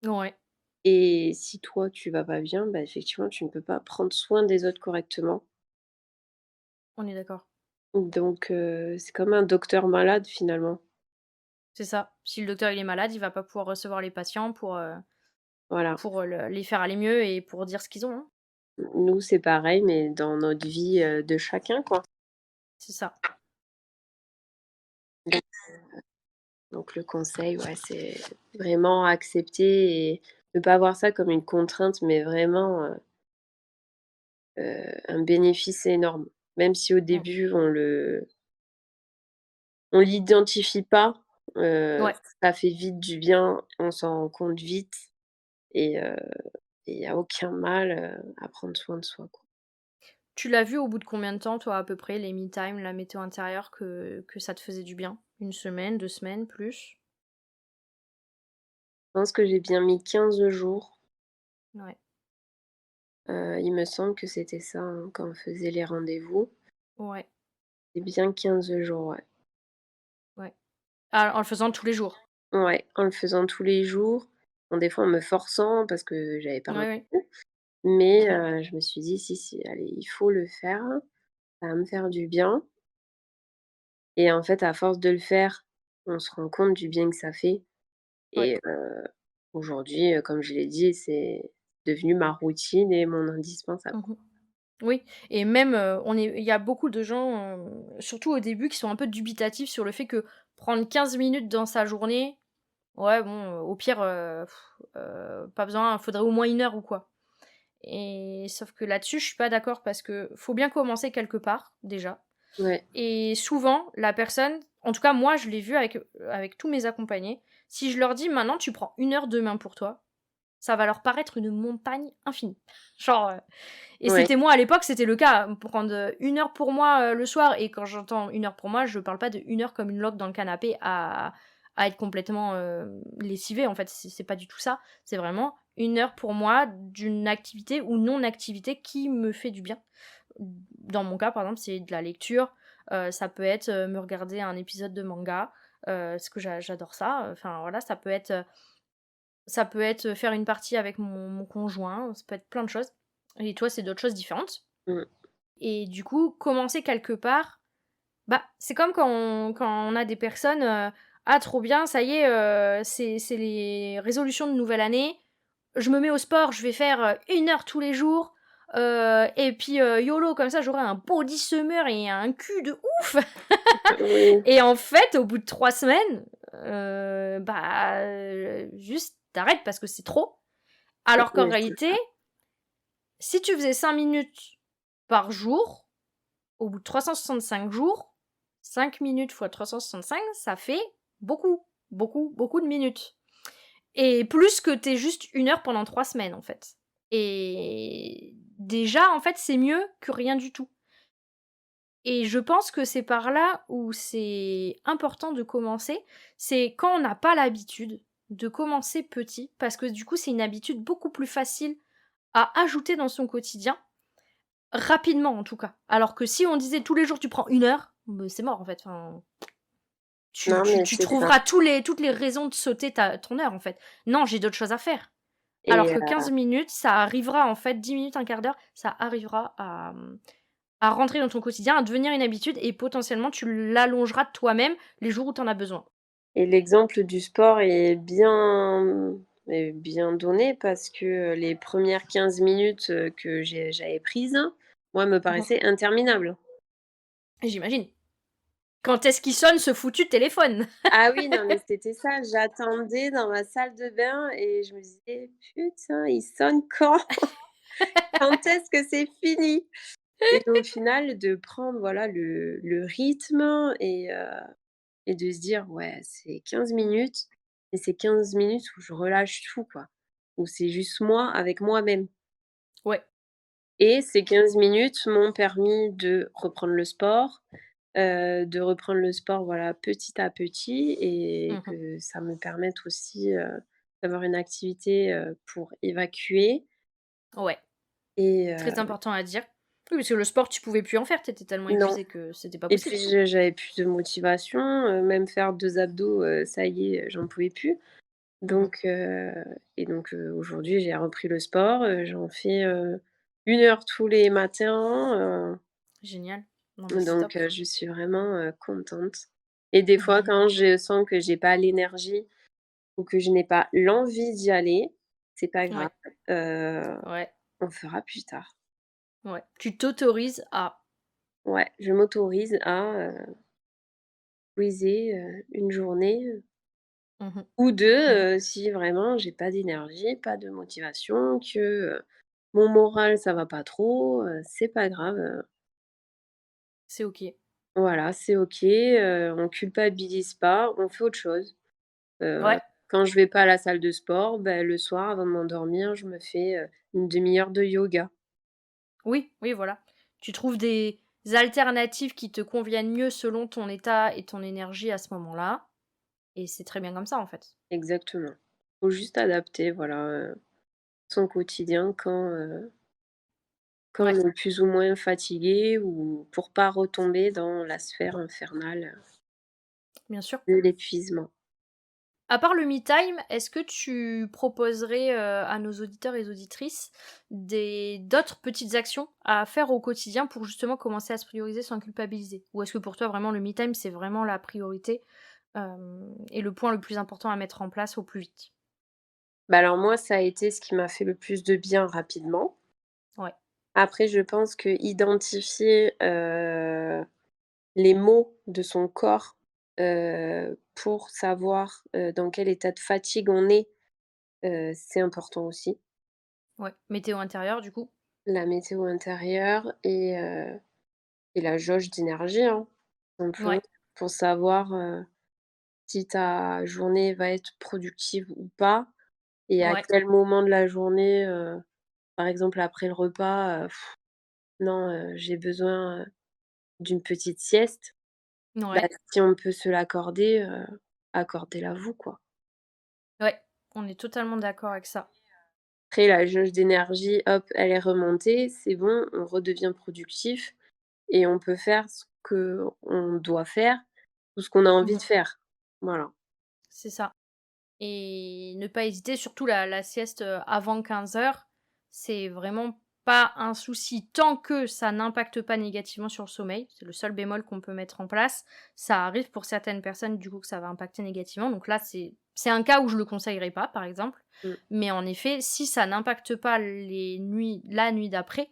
Speaker 1: ouais,
Speaker 2: Et si toi, tu vas pas bien, bah, effectivement, tu ne peux pas prendre soin des autres correctement.
Speaker 1: on est d'accord.
Speaker 2: Donc c'est comme un docteur malade finalement.
Speaker 1: C'est ça. Si le docteur, il est malade, il va pas pouvoir recevoir les patients
Speaker 2: Voilà.
Speaker 1: pour les faire aller mieux et pour dire ce qu'ils ont, hein.
Speaker 2: Nous, c'est pareil, mais dans notre vie, de chacun, quoi.
Speaker 1: C'est ça.
Speaker 2: Donc donc le conseil, ouais, c'est vraiment accepter et ne pas voir ça comme une contrainte, mais vraiment, un bénéfice énorme. Même si au
Speaker 1: Mmh.
Speaker 2: début on l'identifie pas,
Speaker 1: Ouais.
Speaker 2: ça fait vite du bien, on s'en rend compte vite et il y a aucun mal, à prendre soin de soi, quoi.
Speaker 1: Tu l'as vu au bout de combien de temps, toi, à peu près, les me time, la météo intérieure, que ça te faisait du bien? Une semaine, 2 semaines, plus?
Speaker 2: Je pense que j'ai bien mis 15 jours,
Speaker 1: Ouais,
Speaker 2: il me semble que c'était ça, hein, quand on faisait les rendez-vous.
Speaker 1: ouais,
Speaker 2: C'est bien 15 jours, ouais.
Speaker 1: ouais. Ah, en le faisant tous les jours?
Speaker 2: Ouais, en le faisant tous les jours Bon, des fois en me forçant parce que j'avais pas
Speaker 1: Oui, oui.
Speaker 2: envie, mais
Speaker 1: Mmh.
Speaker 2: je me suis dit: «Si, si, allez, il faut le faire, ça va me faire du bien» et en fait, à force de le faire, on se rend compte du bien que ça fait
Speaker 1: Ouais.
Speaker 2: et aujourd'hui, comme je l'ai dit, c'est devenu ma routine et mon indispensable, quoi.
Speaker 1: Mmh. Oui et même, il y a beaucoup de gens, surtout au début, qui sont un peu dubitatifs sur le fait que prendre 15 minutes dans sa journée, ouais bon, au pire, pas besoin, faudrait au moins 1 heure ou quoi et sauf que là-dessus, je suis pas d'accord parce que faut bien commencer quelque part, déjà
Speaker 2: Ouais,
Speaker 1: et souvent la personne en tout cas moi je l'ai vu avec tous mes accompagnés, si je leur dis: «Maintenant tu prends 1 heure demain pour toi», ça va leur paraître une montagne infinie. Genre, et
Speaker 2: ouais,
Speaker 1: c'était moi à l'époque, c'était le cas. Prendre, 1 heure pour moi, le soir et quand j'entends 1 heure pour moi, je parle pas de 1 heure comme une loque dans le canapé à être complètement, lessivée en fait, c'est pas du tout ça. C'est vraiment 1 heure pour moi d'une activité ou non-activité qui me fait du bien. Dans mon cas, par exemple, c'est de la lecture, ça peut être, me regarder un épisode de manga, parce que j'adore ça, enfin voilà, ça peut être, faire une partie avec mon conjoint, ça peut être plein de choses et toi, c'est d'autres choses différentes
Speaker 2: mmh,
Speaker 1: et du coup, commencer quelque part, bah, c'est comme quand on a des personnes, «Ah trop bien, ça y est, c'est les résolutions de nouvelle année, je me mets au sport, je vais faire, 1 heure tous les jours, et puis, YOLO comme ça j'aurai un body summer et un cul de ouf!»
Speaker 2: oui,
Speaker 1: Et en fait, au bout de 3 semaines, juste tu parce que c'est trop. Alors qu'en
Speaker 2: ouais, c'est
Speaker 1: réalité,
Speaker 2: ça.
Speaker 1: si tu faisais 5 minutes par jour, au bout de 365 jours, 5 minutes fois 365, ça fait beaucoup, beaucoup, beaucoup de minutes. Et plus que tu juste 1 heure pendant 3 semaines, en fait. Et déjà, en fait, c'est mieux que rien du tout. Et je pense que c'est par là où c'est important de commencer. C'est quand on n'a pas l'habitude de commencer petit, parce que du coup, c'est une habitude beaucoup plus facile à ajouter dans son quotidien, rapidement en tout cas. Alors que si on disait tous les jours tu prends 1 heure, c'est mort en fait. Enfin, tu,
Speaker 2: Non,
Speaker 1: tu,
Speaker 2: mais
Speaker 1: tu
Speaker 2: c'est ça
Speaker 1: trouveras toutes les raisons de sauter ton heure en fait. Non, j'ai d'autres choses à faire. Alors
Speaker 2: et
Speaker 1: que 15 minutes, ça arrivera en fait, 10 minutes, un quart d'heure, ça arrivera à rentrer dans ton quotidien, à devenir une habitude et potentiellement tu l'allongeras toi-même les jours où tu en as besoin.
Speaker 2: l'exemple du sport est bien donné parce que, les premières 15 minutes, que j'avais prises, moi, me
Speaker 1: Mmh mh.
Speaker 2: paraissaient interminables.
Speaker 1: J'imagine. Quand est-ce qu'il sonne ce foutu téléphone?
Speaker 2: Ah oui, non, mais c'était ça, j'attendais dans ma salle de bain et je me disais: «Putain, il sonne quand? Quand est-ce que c'est fini?» et au final, de prendre, voilà, le rythme et de se dire: «Ouais, c'est 15 minutes et c'est 15 minutes où je relâche tout, quoi. Où c'est juste moi avec moi-même»
Speaker 1: Ouais.
Speaker 2: et ces 15 minutes m'ont permis de reprendre le sport, voilà, petit à petit et
Speaker 1: Mmh.
Speaker 2: que ça me permette aussi, d'avoir une activité, pour évacuer
Speaker 1: Ouais,
Speaker 2: et
Speaker 1: très important à dire. Oui, parce que le sport, tu pouvais plus en faire, tu étais tellement
Speaker 2: non
Speaker 1: épuisée que c'était pas
Speaker 2: et puis
Speaker 1: possible.
Speaker 2: j'avais plus de motivation, même faire 2 abdos, ça y est, j'en pouvais plus.
Speaker 1: Mmh.
Speaker 2: Donc aujourd'hui, j'ai repris le sport, j'en fais, 1 heure tous les matins,
Speaker 1: Génial. Non, mais c'est top.
Speaker 2: je suis vraiment, contente et des fois,
Speaker 1: Mmh.
Speaker 2: quand je sens que j'ai pas l'énergie ou que je n'ai pas l'envie d'y aller, c'est pas grave,
Speaker 1: Ouais,
Speaker 2: heu,
Speaker 1: ouais,
Speaker 2: on fera plus tard.
Speaker 1: ouais. Tu t'autorises à.
Speaker 2: Ouais, je m'autorise à, squeezer, une journée,
Speaker 1: Mmh.
Speaker 2: ou 2
Speaker 1: Mmh.
Speaker 2: si vraiment j'ai pas d'énergie, pas de motivation, que, mon moral ça va pas trop, c'est pas grave,
Speaker 1: C'est OK.
Speaker 2: voilà, c'est OK, on culpabilise pas, on fait autre chose.
Speaker 1: Ouais.
Speaker 2: Quand je vais pas à la salle de sport, bah, le soir avant de m'endormir, je me fais, 1/2 heure de yoga.
Speaker 1: Oui, oui, voilà. Tu trouves des alternatives qui te conviennent mieux selon ton état et ton énergie à ce moment-là et c'est très bien comme ça, en fait.
Speaker 2: Exactement. Faut juste adapter, voilà, son quotidien quand
Speaker 1: Ouais,
Speaker 2: on est plus ou moins fatigué ou pour pas retomber dans la sphère infernale,
Speaker 1: bien sûr.
Speaker 2: de l'épuisement.
Speaker 1: À part le me time, est-ce que tu proposerais, à nos auditeurs et auditrices des d'autres petites actions à faire au quotidien pour justement commencer à se prioriser sans culpabiliser? Ou est-ce que pour toi vraiment le me time, c'est vraiment la priorité, et le point le plus important à mettre en place au plus vite?
Speaker 2: Bah, alors moi, ça a été ce qui m'a fait le plus de bien rapidement.
Speaker 1: Ouais,
Speaker 2: Après, je pense que identifier, les mots de son corps, pour savoir, dans quel état de fatigue on est, c'est important aussi.
Speaker 1: ouais. Météo intérieure du coup?
Speaker 2: La météo intérieure et la jauge d'énergie, hein, tout simplement,
Speaker 1: Ouais,
Speaker 2: pour savoir, si ta journée va être productive ou pas et à
Speaker 1: ouais,
Speaker 2: quel moment de la journée, par exemple après le repas, non, j'ai besoin, d'une petite sieste. Bah,
Speaker 1: ouais,
Speaker 2: si on peut se l'accorder, accordez-la-vous, quoi.
Speaker 1: ouais. On est totalement d'accord avec ça.
Speaker 2: Après la jauge d'énergie, hop, elle est remontée, c'est bon, on redevient productif et on peut faire ce qu'on doit faire ou ce qu'on a envie
Speaker 1: Mmh.
Speaker 2: de faire. Voilà.
Speaker 1: C'est ça. Et ne pas hésiter, surtout la sieste, avant 15 heures, c'est vraiment pas un souci tant que ça n'impacte pas négativement sur le sommeil. C'est le seul bémol qu'on peut mettre en place. Ça arrive pour certaines personnes, du coup, que ça va impacter négativement. Donc là, c'est un cas où je le conseillerais pas, par exemple.
Speaker 2: Mmh.
Speaker 1: Mais en effet, si ça n'impacte pas la nuit d'après,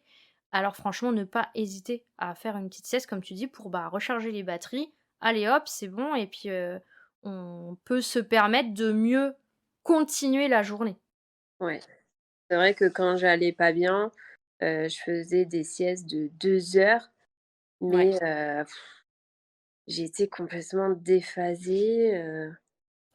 Speaker 1: alors franchement, ne pas hésiter à faire une petite sieste, comme tu dis, pour, bah, recharger les batteries. Allez hop, c'est bon et puis, on peut se permettre de mieux continuer la journée.
Speaker 2: Ouais. C'est vrai que quand j'allais pas bien, je faisais des siestes de 2 heures,
Speaker 1: Ouais.
Speaker 2: mais j'étais complètement déphasée,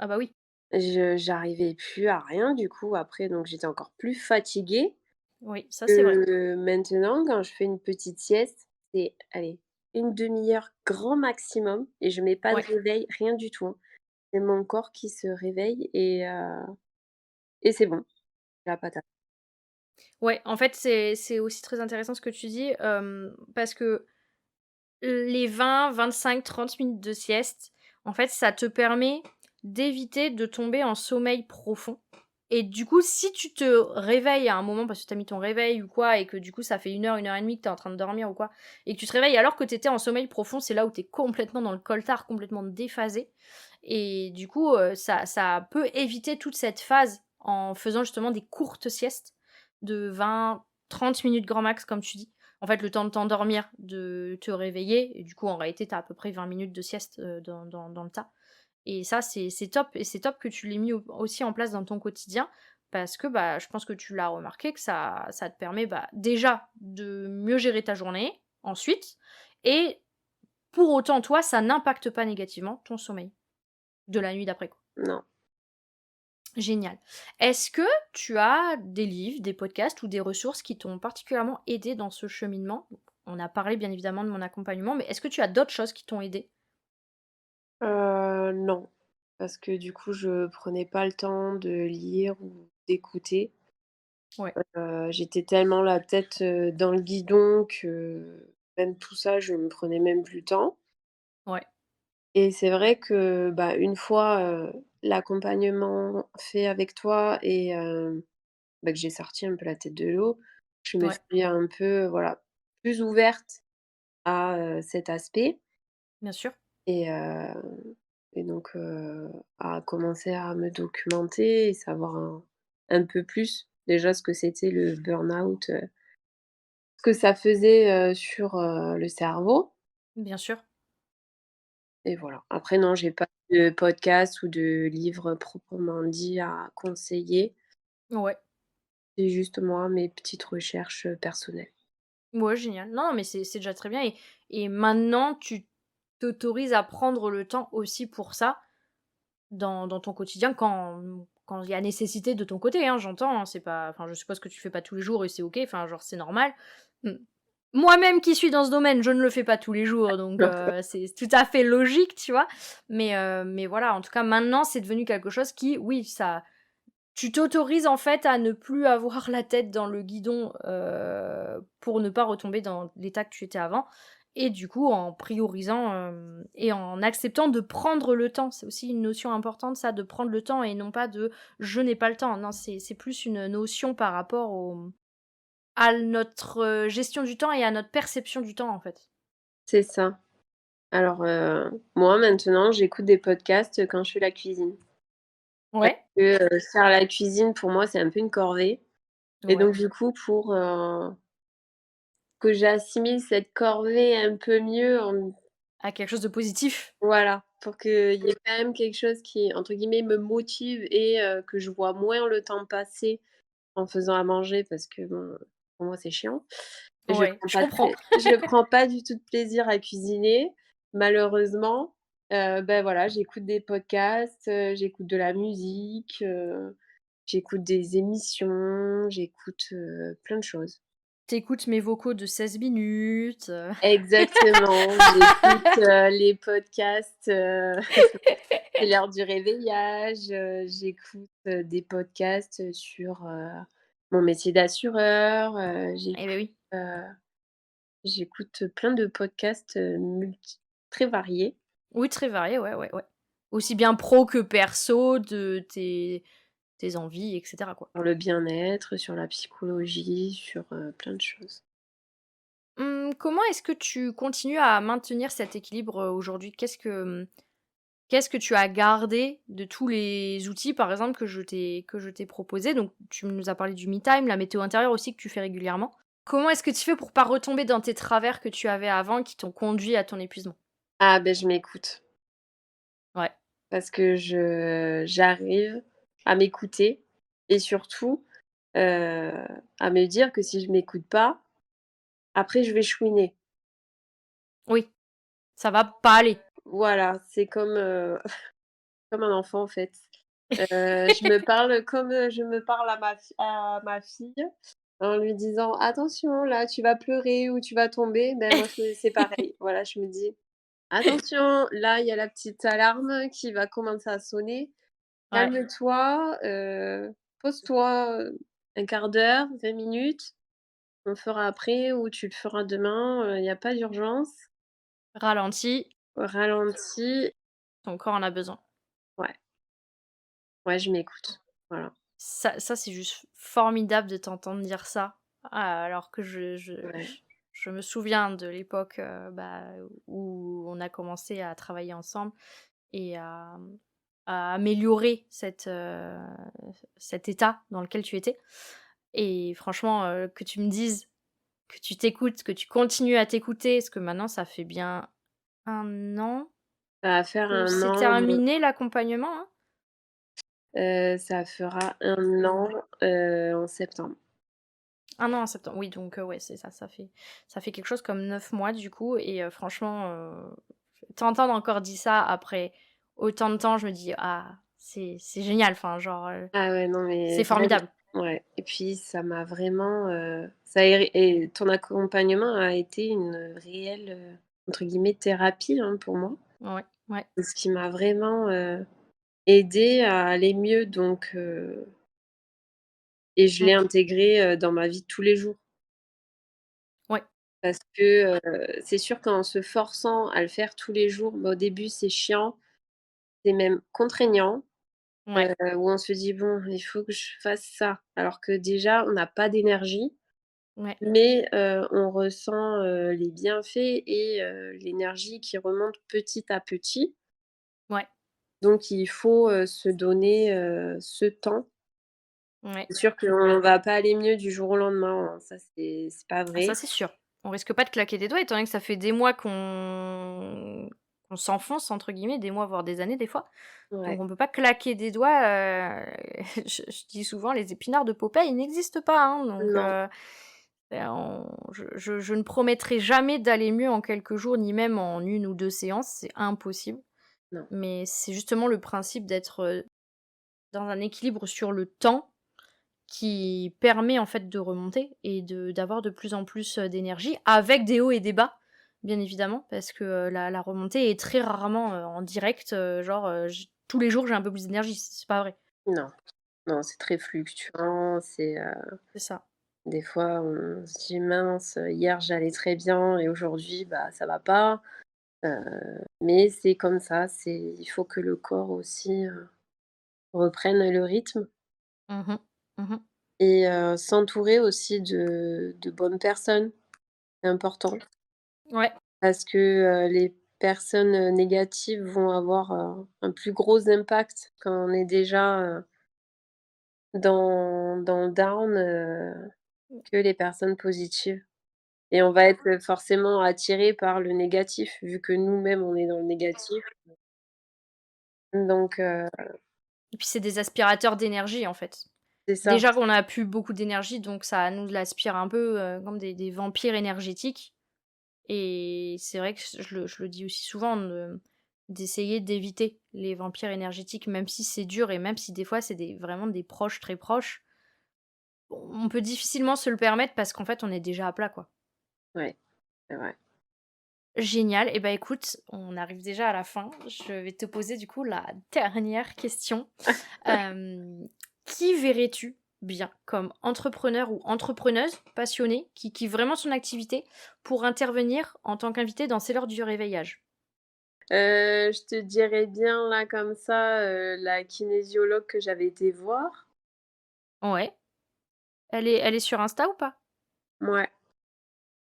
Speaker 1: Ah bah oui.
Speaker 2: je j'arrivais plus à rien du coup après, donc j'étais encore plus fatiguée.
Speaker 1: Oui, ça c'est vrai.
Speaker 2: Maintenant, quand je fais une petite sieste, c'est, allez, une demi heure grand maximum et je mets pas de
Speaker 1: Ouais.
Speaker 2: réveil, rien du tout, hein. C'est mon corps qui se réveille et c'est bon, la patate.
Speaker 1: Ouais, en fait, c'est aussi très intéressant ce que tu dis, parce que les 20, 25, 30 minutes de sieste, en fait, ça te permet d'éviter de tomber en sommeil profond et du coup, si tu te réveilles à un moment parce que tu as mis ton réveil ou quoi et que du coup, ça fait 1 heure et demie que tu es en train de dormir ou quoi et que tu te réveilles alors que tu étais en sommeil profond, c'est là où tu es complètement dans le coltard, complètement déphasé et du coup, ça peut éviter toute cette phase en faisant justement des courtes siestes de 20, 30 minutes grand max comme tu dis. En fait, le temps de t'endormir, de te réveiller et du coup, en réalité, tu as à peu près 20 minutes de sieste, dans le tas et ça, c'est top et c'est top que tu l'aies mis au aussi en place dans ton quotidien parce que, bah, je pense que tu l'as remarqué que ça te permet, bah, déjà de mieux gérer ta journée, ensuite et pour autant, toi, ça n'impacte pas négativement ton sommeil de la nuit d'après, quoi.
Speaker 2: Non.
Speaker 1: Génial. Est-ce que tu as des livres, des podcasts ou des ressources qui t'ont particulièrement aidé dans ce cheminement? On a parlé bien évidemment de mon accompagnement, mais est-ce que tu as d'autres choses qui t'ont aidé?
Speaker 2: Non, parce que du coup, je prenais pas le temps de lire ou d'écouter.
Speaker 1: Ouais,
Speaker 2: J'étais tellement la tête, dans le guidon que même tout ça, je me prenais même plus le temps
Speaker 1: ouais,
Speaker 2: et c'est vrai que, bah, une fois, l'accompagnement fait avec toi et bah, que j'ai sorti un peu la tête de l'eau, je me
Speaker 1: ouais,
Speaker 2: suis un peu, voilà, plus ouverte à, cet aspect
Speaker 1: bien sûr.
Speaker 2: et donc à commencer à me documenter et savoir un peu plus, déjà ce que c'était le burn-out, ce que ça faisait, sur, le cerveau
Speaker 1: Bien sûr.
Speaker 2: et voilà. Après non, j'ai pas de podcast ou de livre proprement dit à conseiller.
Speaker 1: Ouais.
Speaker 2: C'est juste moi, mes petites recherches, personnelles.
Speaker 1: Ouais, génial. Non, mais c'est déjà très bien et maintenant tu t'autorises à prendre le temps aussi pour ça dans ton quotidien quand il y a nécessité de ton côté, hein, j'entends, hein, c'est pas enfin, je suppose que tu fais pas tous les jours et c'est OK, enfin, genre, c'est normal. Mmh. Moi-même qui suis dans ce domaine, je ne le fais pas tous les jours, donc c'est tout à fait logique, tu vois? Mais voilà, en tout cas, maintenant, c'est devenu quelque chose qui, oui, ça tu t'autorises, en fait, à ne plus avoir la tête dans le guidon, pour ne pas retomber dans l'état que tu étais avant et du coup en priorisant, et en acceptant de prendre le temps. C'est aussi une notion importante ça, de prendre le temps et non pas de: «Je n'ai pas le temps». Non, c'est plus une notion par rapport à notre, gestion du temps et à notre perception du temps, en fait.
Speaker 2: C'est ça. Alors, moi maintenant, j'écoute des podcasts, quand je fais la cuisine. Parce
Speaker 1: Ouais,
Speaker 2: que, faire la cuisine pour moi, c'est un peu une corvée et
Speaker 1: ouais,
Speaker 2: donc du coup pour, que j'assimile cette corvée un peu mieux en
Speaker 1: à quelque chose de positif.
Speaker 2: voilà, pour qu'il y ait quand même quelque chose qui, entre guillemets, «me motive» et que je vois moins le temps passer en faisant à manger parce que bon, pour moi, c'est chiant et
Speaker 1: Ouais, je comprends.
Speaker 2: je prends pas du tout de plaisir à cuisiner, malheureusement. Bah, voilà, j'écoute des podcasts, j'écoute de la musique, j'écoute des émissions, j'écoute, plein de choses.
Speaker 1: T'écoutes mes vocaux de 16 minutes,
Speaker 2: Exactement, j'écoute, les podcasts, c'est l'heure du réveillage, j'écoute, des podcasts, sur, mon métier d'assureur,
Speaker 1: Eh beh, oui.
Speaker 2: heu, j'écoute plein de podcasts, très variés
Speaker 1: Oui, très varié, ouais, ouais, ouais. Aussi bien pro que perso, de tes envies et cetera, quoi.
Speaker 2: sur le bien-être, sur la psychologie, sur, plein de choses.
Speaker 1: Comment est-ce que tu continues à maintenir cet équilibre, aujourd'hui? Qu'est-ce que tu as gardé de tous les outils, par exemple, que je t'ai proposés? Donc tu nous as parlé du me time, la météo intérieure aussi que tu fais régulièrement. Comment est-ce que tu fais pour pas retomber dans tes travers que tu avais avant qui t'ont conduit à ton épuisement?
Speaker 2: Ah beh, je m'écoute
Speaker 1: Ouais.
Speaker 2: parce que j'arrive à m'écouter et surtout, heu, à me dire que si je m'écoute pas, après je vais chouiner.
Speaker 1: Oui, ça va pas aller.
Speaker 2: Voilà, c'est comme, comme un enfant en fait. Je me parle comme, je me parle à ma fille en lui disant: «Attention là, tu vas pleurer ou tu vas tomber». Ben moi c'est pareil. Voilà, je me dis: «Attention, là, il y a la petite alarme qui va commencer à sonner.
Speaker 1: Ouais,
Speaker 2: Calme-toi, pose-toi, 1/4 d'heure, 20 minutes. On le fera après ou tu le feras demain, il y a pas d'urgence.
Speaker 1: ralenti,
Speaker 2: Ralentis».
Speaker 1: ton corps en a besoin.
Speaker 2: Ouais, ouais, je m'écoute. Voilà,
Speaker 1: Ça, c'est juste formidable de t'entendre dire ça, alors que
Speaker 2: ouais.
Speaker 1: je me souviens de l'époque, bah, où on a commencé à travailler ensemble et à améliorer cet état dans lequel tu étais et franchement, que tu me dises que tu t'écoutes, que tu continues à t'écouter, parce que maintenant ça fait bien 1 an
Speaker 2: Ça va faire
Speaker 1: que
Speaker 2: 1
Speaker 1: c'est
Speaker 2: an.
Speaker 1: terminé l'accompagnement, hein?
Speaker 2: Ça fera 1 an, en septembre.
Speaker 1: 1 an en septembre, oui donc ouais, c'est ça, ça fait quelque chose comme 9 mois du coup et franchement, t'entendre encore dire ça après autant de temps, je me dis: «Ah, c'est génial», enfin genre,
Speaker 2: Ah ouais, non, mais
Speaker 1: c'est
Speaker 2: vraiment,
Speaker 1: formidable.
Speaker 2: ouais et puis ça m'a vraiment, ça a ré et ton accompagnement a été une, réelle, entre guillemets «thérapie», hein, pour moi.
Speaker 1: Ouais, ouais.
Speaker 2: C'est ce qui m'a vraiment, aidée à aller mieux donc et je l'ai
Speaker 1: Mmh.
Speaker 2: intégré, dans ma vie de tous les jours.
Speaker 1: Ouais,
Speaker 2: Parce que, c'est sûr qu'en se forçant à le faire tous les jours, bah, au début c'est chiant, c'est même contraignant.
Speaker 1: ouais,
Speaker 2: Où on se dit: «Bon, il faut que je fasse ça», alors que déjà on n'a pas d'énergie,
Speaker 1: ouais,
Speaker 2: mais on ressent, les bienfaits et l'énergie qui remonte petit à petit.
Speaker 1: ouais,
Speaker 2: Donc il faut, se donner, ce temps.
Speaker 1: ouais.
Speaker 2: C'est sûr qu'on va pas aller mieux du jour au lendemain, hein, ça c'est pas
Speaker 1: Ah ça,
Speaker 2: vrai.
Speaker 1: c'est sûr. On risque pas de claquer des doigts étant donné que ça fait des mois qu'on «s'enfonce» entre guillemets, des mois, voire des années des fois. Donc
Speaker 2: Ouais,
Speaker 1: on peut pas claquer des doigts, je dis souvent les épinards de Popeye, ils n'existent pas, hein, donc
Speaker 2: non,
Speaker 1: on je ne promettrai jamais d'aller mieux en quelques jours, ni même en 1 ou 2 séances, c'est impossible.
Speaker 2: non,
Speaker 1: Mais c'est justement le principe d'être, dans un équilibre sur le temps qui permet en fait de remonter et d'avoir de plus en plus, d'énergie avec des hauts et des bas, bien évidemment, parce que, la remontée est très rarement, en direct, genre, j tous les jours j'ai un peu plus d'énergie, c'est pas vrai.
Speaker 2: non, non, c'est très fluctuant, c'est,
Speaker 1: C'est ça.
Speaker 2: Des fois, on se dit: «Mince, hier j'allais très bien et aujourd'hui, bah, ça va pas». Heu, mais c'est comme ça, il faut que le corps aussi, reprenne le rythme
Speaker 1: Mmh. Mmh.
Speaker 2: et s'entourer aussi de bonnes personnes, c'est important
Speaker 1: Ouais.
Speaker 2: parce que, les personnes, négatives vont avoir, un plus gros impact quand on est déjà, dans le down, que les personnes positives et on va être forcément attiré par le négatif vu que nous-mêmes on est dans le négatif donc
Speaker 1: Et puis c'est des aspirateurs d'énergie, en fait.
Speaker 2: c'est ça,
Speaker 1: Déjà qu'on a plus beaucoup d'énergie, donc ça nous l'aspire un peu, comme des vampires énergétiques. Et c'est vrai que je le dis aussi souvent d'essayer d'éviter les vampires énergétiques, même si c'est dur et même si des fois c'est vraiment des proches, très proches. On peut difficilement se le permettre parce qu'en fait on est déjà à plat, quoi.
Speaker 2: ouais, c'est vrai.
Speaker 1: Génial. Et bah, écoute, on arrive déjà à la fin. Je vais te poser du coup la dernière question. Hem, qui verrais-tu bien comme entrepreneur ou entrepreneuse passionnée qui kiffe vraiment son activité pour intervenir en tant qu'invité dans C'est l'heure du réveillage?
Speaker 2: Je te dirais bien là comme ça, la kinésiologue que j'avais été voir.
Speaker 1: Ouais. Elle est sur Insta ou pas?
Speaker 2: Mouais,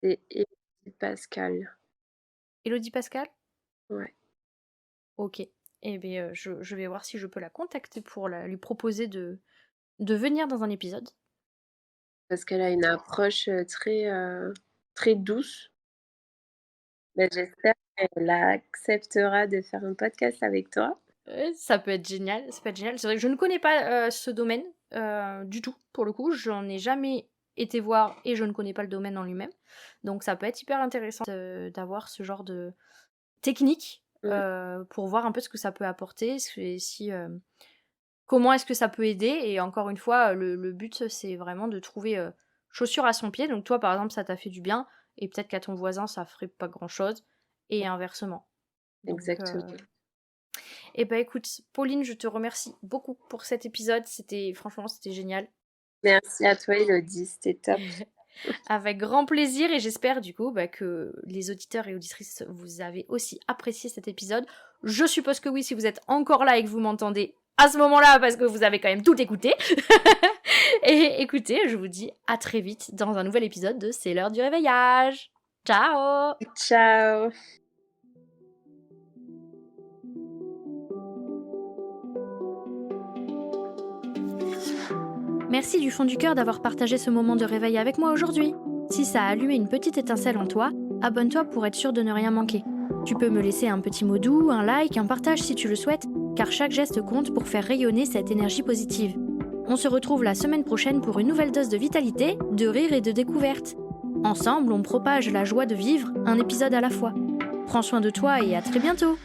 Speaker 2: c'est Élodie Pascal.
Speaker 1: Elodie Pascal?
Speaker 2: Ouais,
Speaker 1: OK. Et beh, je vais voir si je peux la contacter pour lui proposer de venir dans un épisode.
Speaker 2: parce qu'elle a une approche, très douce. Bah, j'espère qu'elle acceptera de faire un podcast avec toi.
Speaker 1: Ça peut être génial, ça peut être génial. C'est vrai que je ne connais pas, ce domaine, du tout, pour le coup. J'en ai jamais été voir et je ne connais pas le domaine en lui-même. Donc ça peut être hyper intéressant d'avoir ce genre de technique,
Speaker 2: Mmh,
Speaker 1: pour voir un peu ce que ça peut apporter, comment est-ce que ça peut aider. Et encore une fois, le but, c'est vraiment de trouver, chaussure à son pied. Donc toi, par exemple, ça t'a fait du bien et peut-être qu'à ton voisin, ça ferait pas grand-chose et inversement. Donc
Speaker 2: exactement.
Speaker 1: et bah, écoute, Pauline, je te remercie beaucoup pour cet épisode. Franchement, c'était génial.
Speaker 2: Merci à toi Élodie, c'était top.
Speaker 1: Avec grand plaisir et j'espère du coup, bah, que les auditeurs et auditrices, vous avez aussi apprécié cet épisode. Je suppose que oui, si vous êtes encore là et que vous m'entendez à ce moment-là, parce que vous avez quand même tout écouté. Et écoutez, je vous dis à très vite dans un nouvel épisode de C'est l'heure du réveillage. Ciao!
Speaker 2: Ciao.
Speaker 1: Merci du fond du cœur d'avoir partagé ce moment de réveil avec moi aujourd'hui. Si ça a allumé une petite étincelle en toi, abonne-toi pour être sûr de ne rien manquer. Tu peux me laisser un petit mot doux, un like, un partage si tu le souhaites, car chaque geste compte pour faire rayonner cette énergie positive. On se retrouve la semaine prochaine pour une nouvelle dose de vitalité, de rire et de découverte. Ensemble, on propage la joie de vivre, un épisode à la fois. Prends soin de toi et à très bientôt!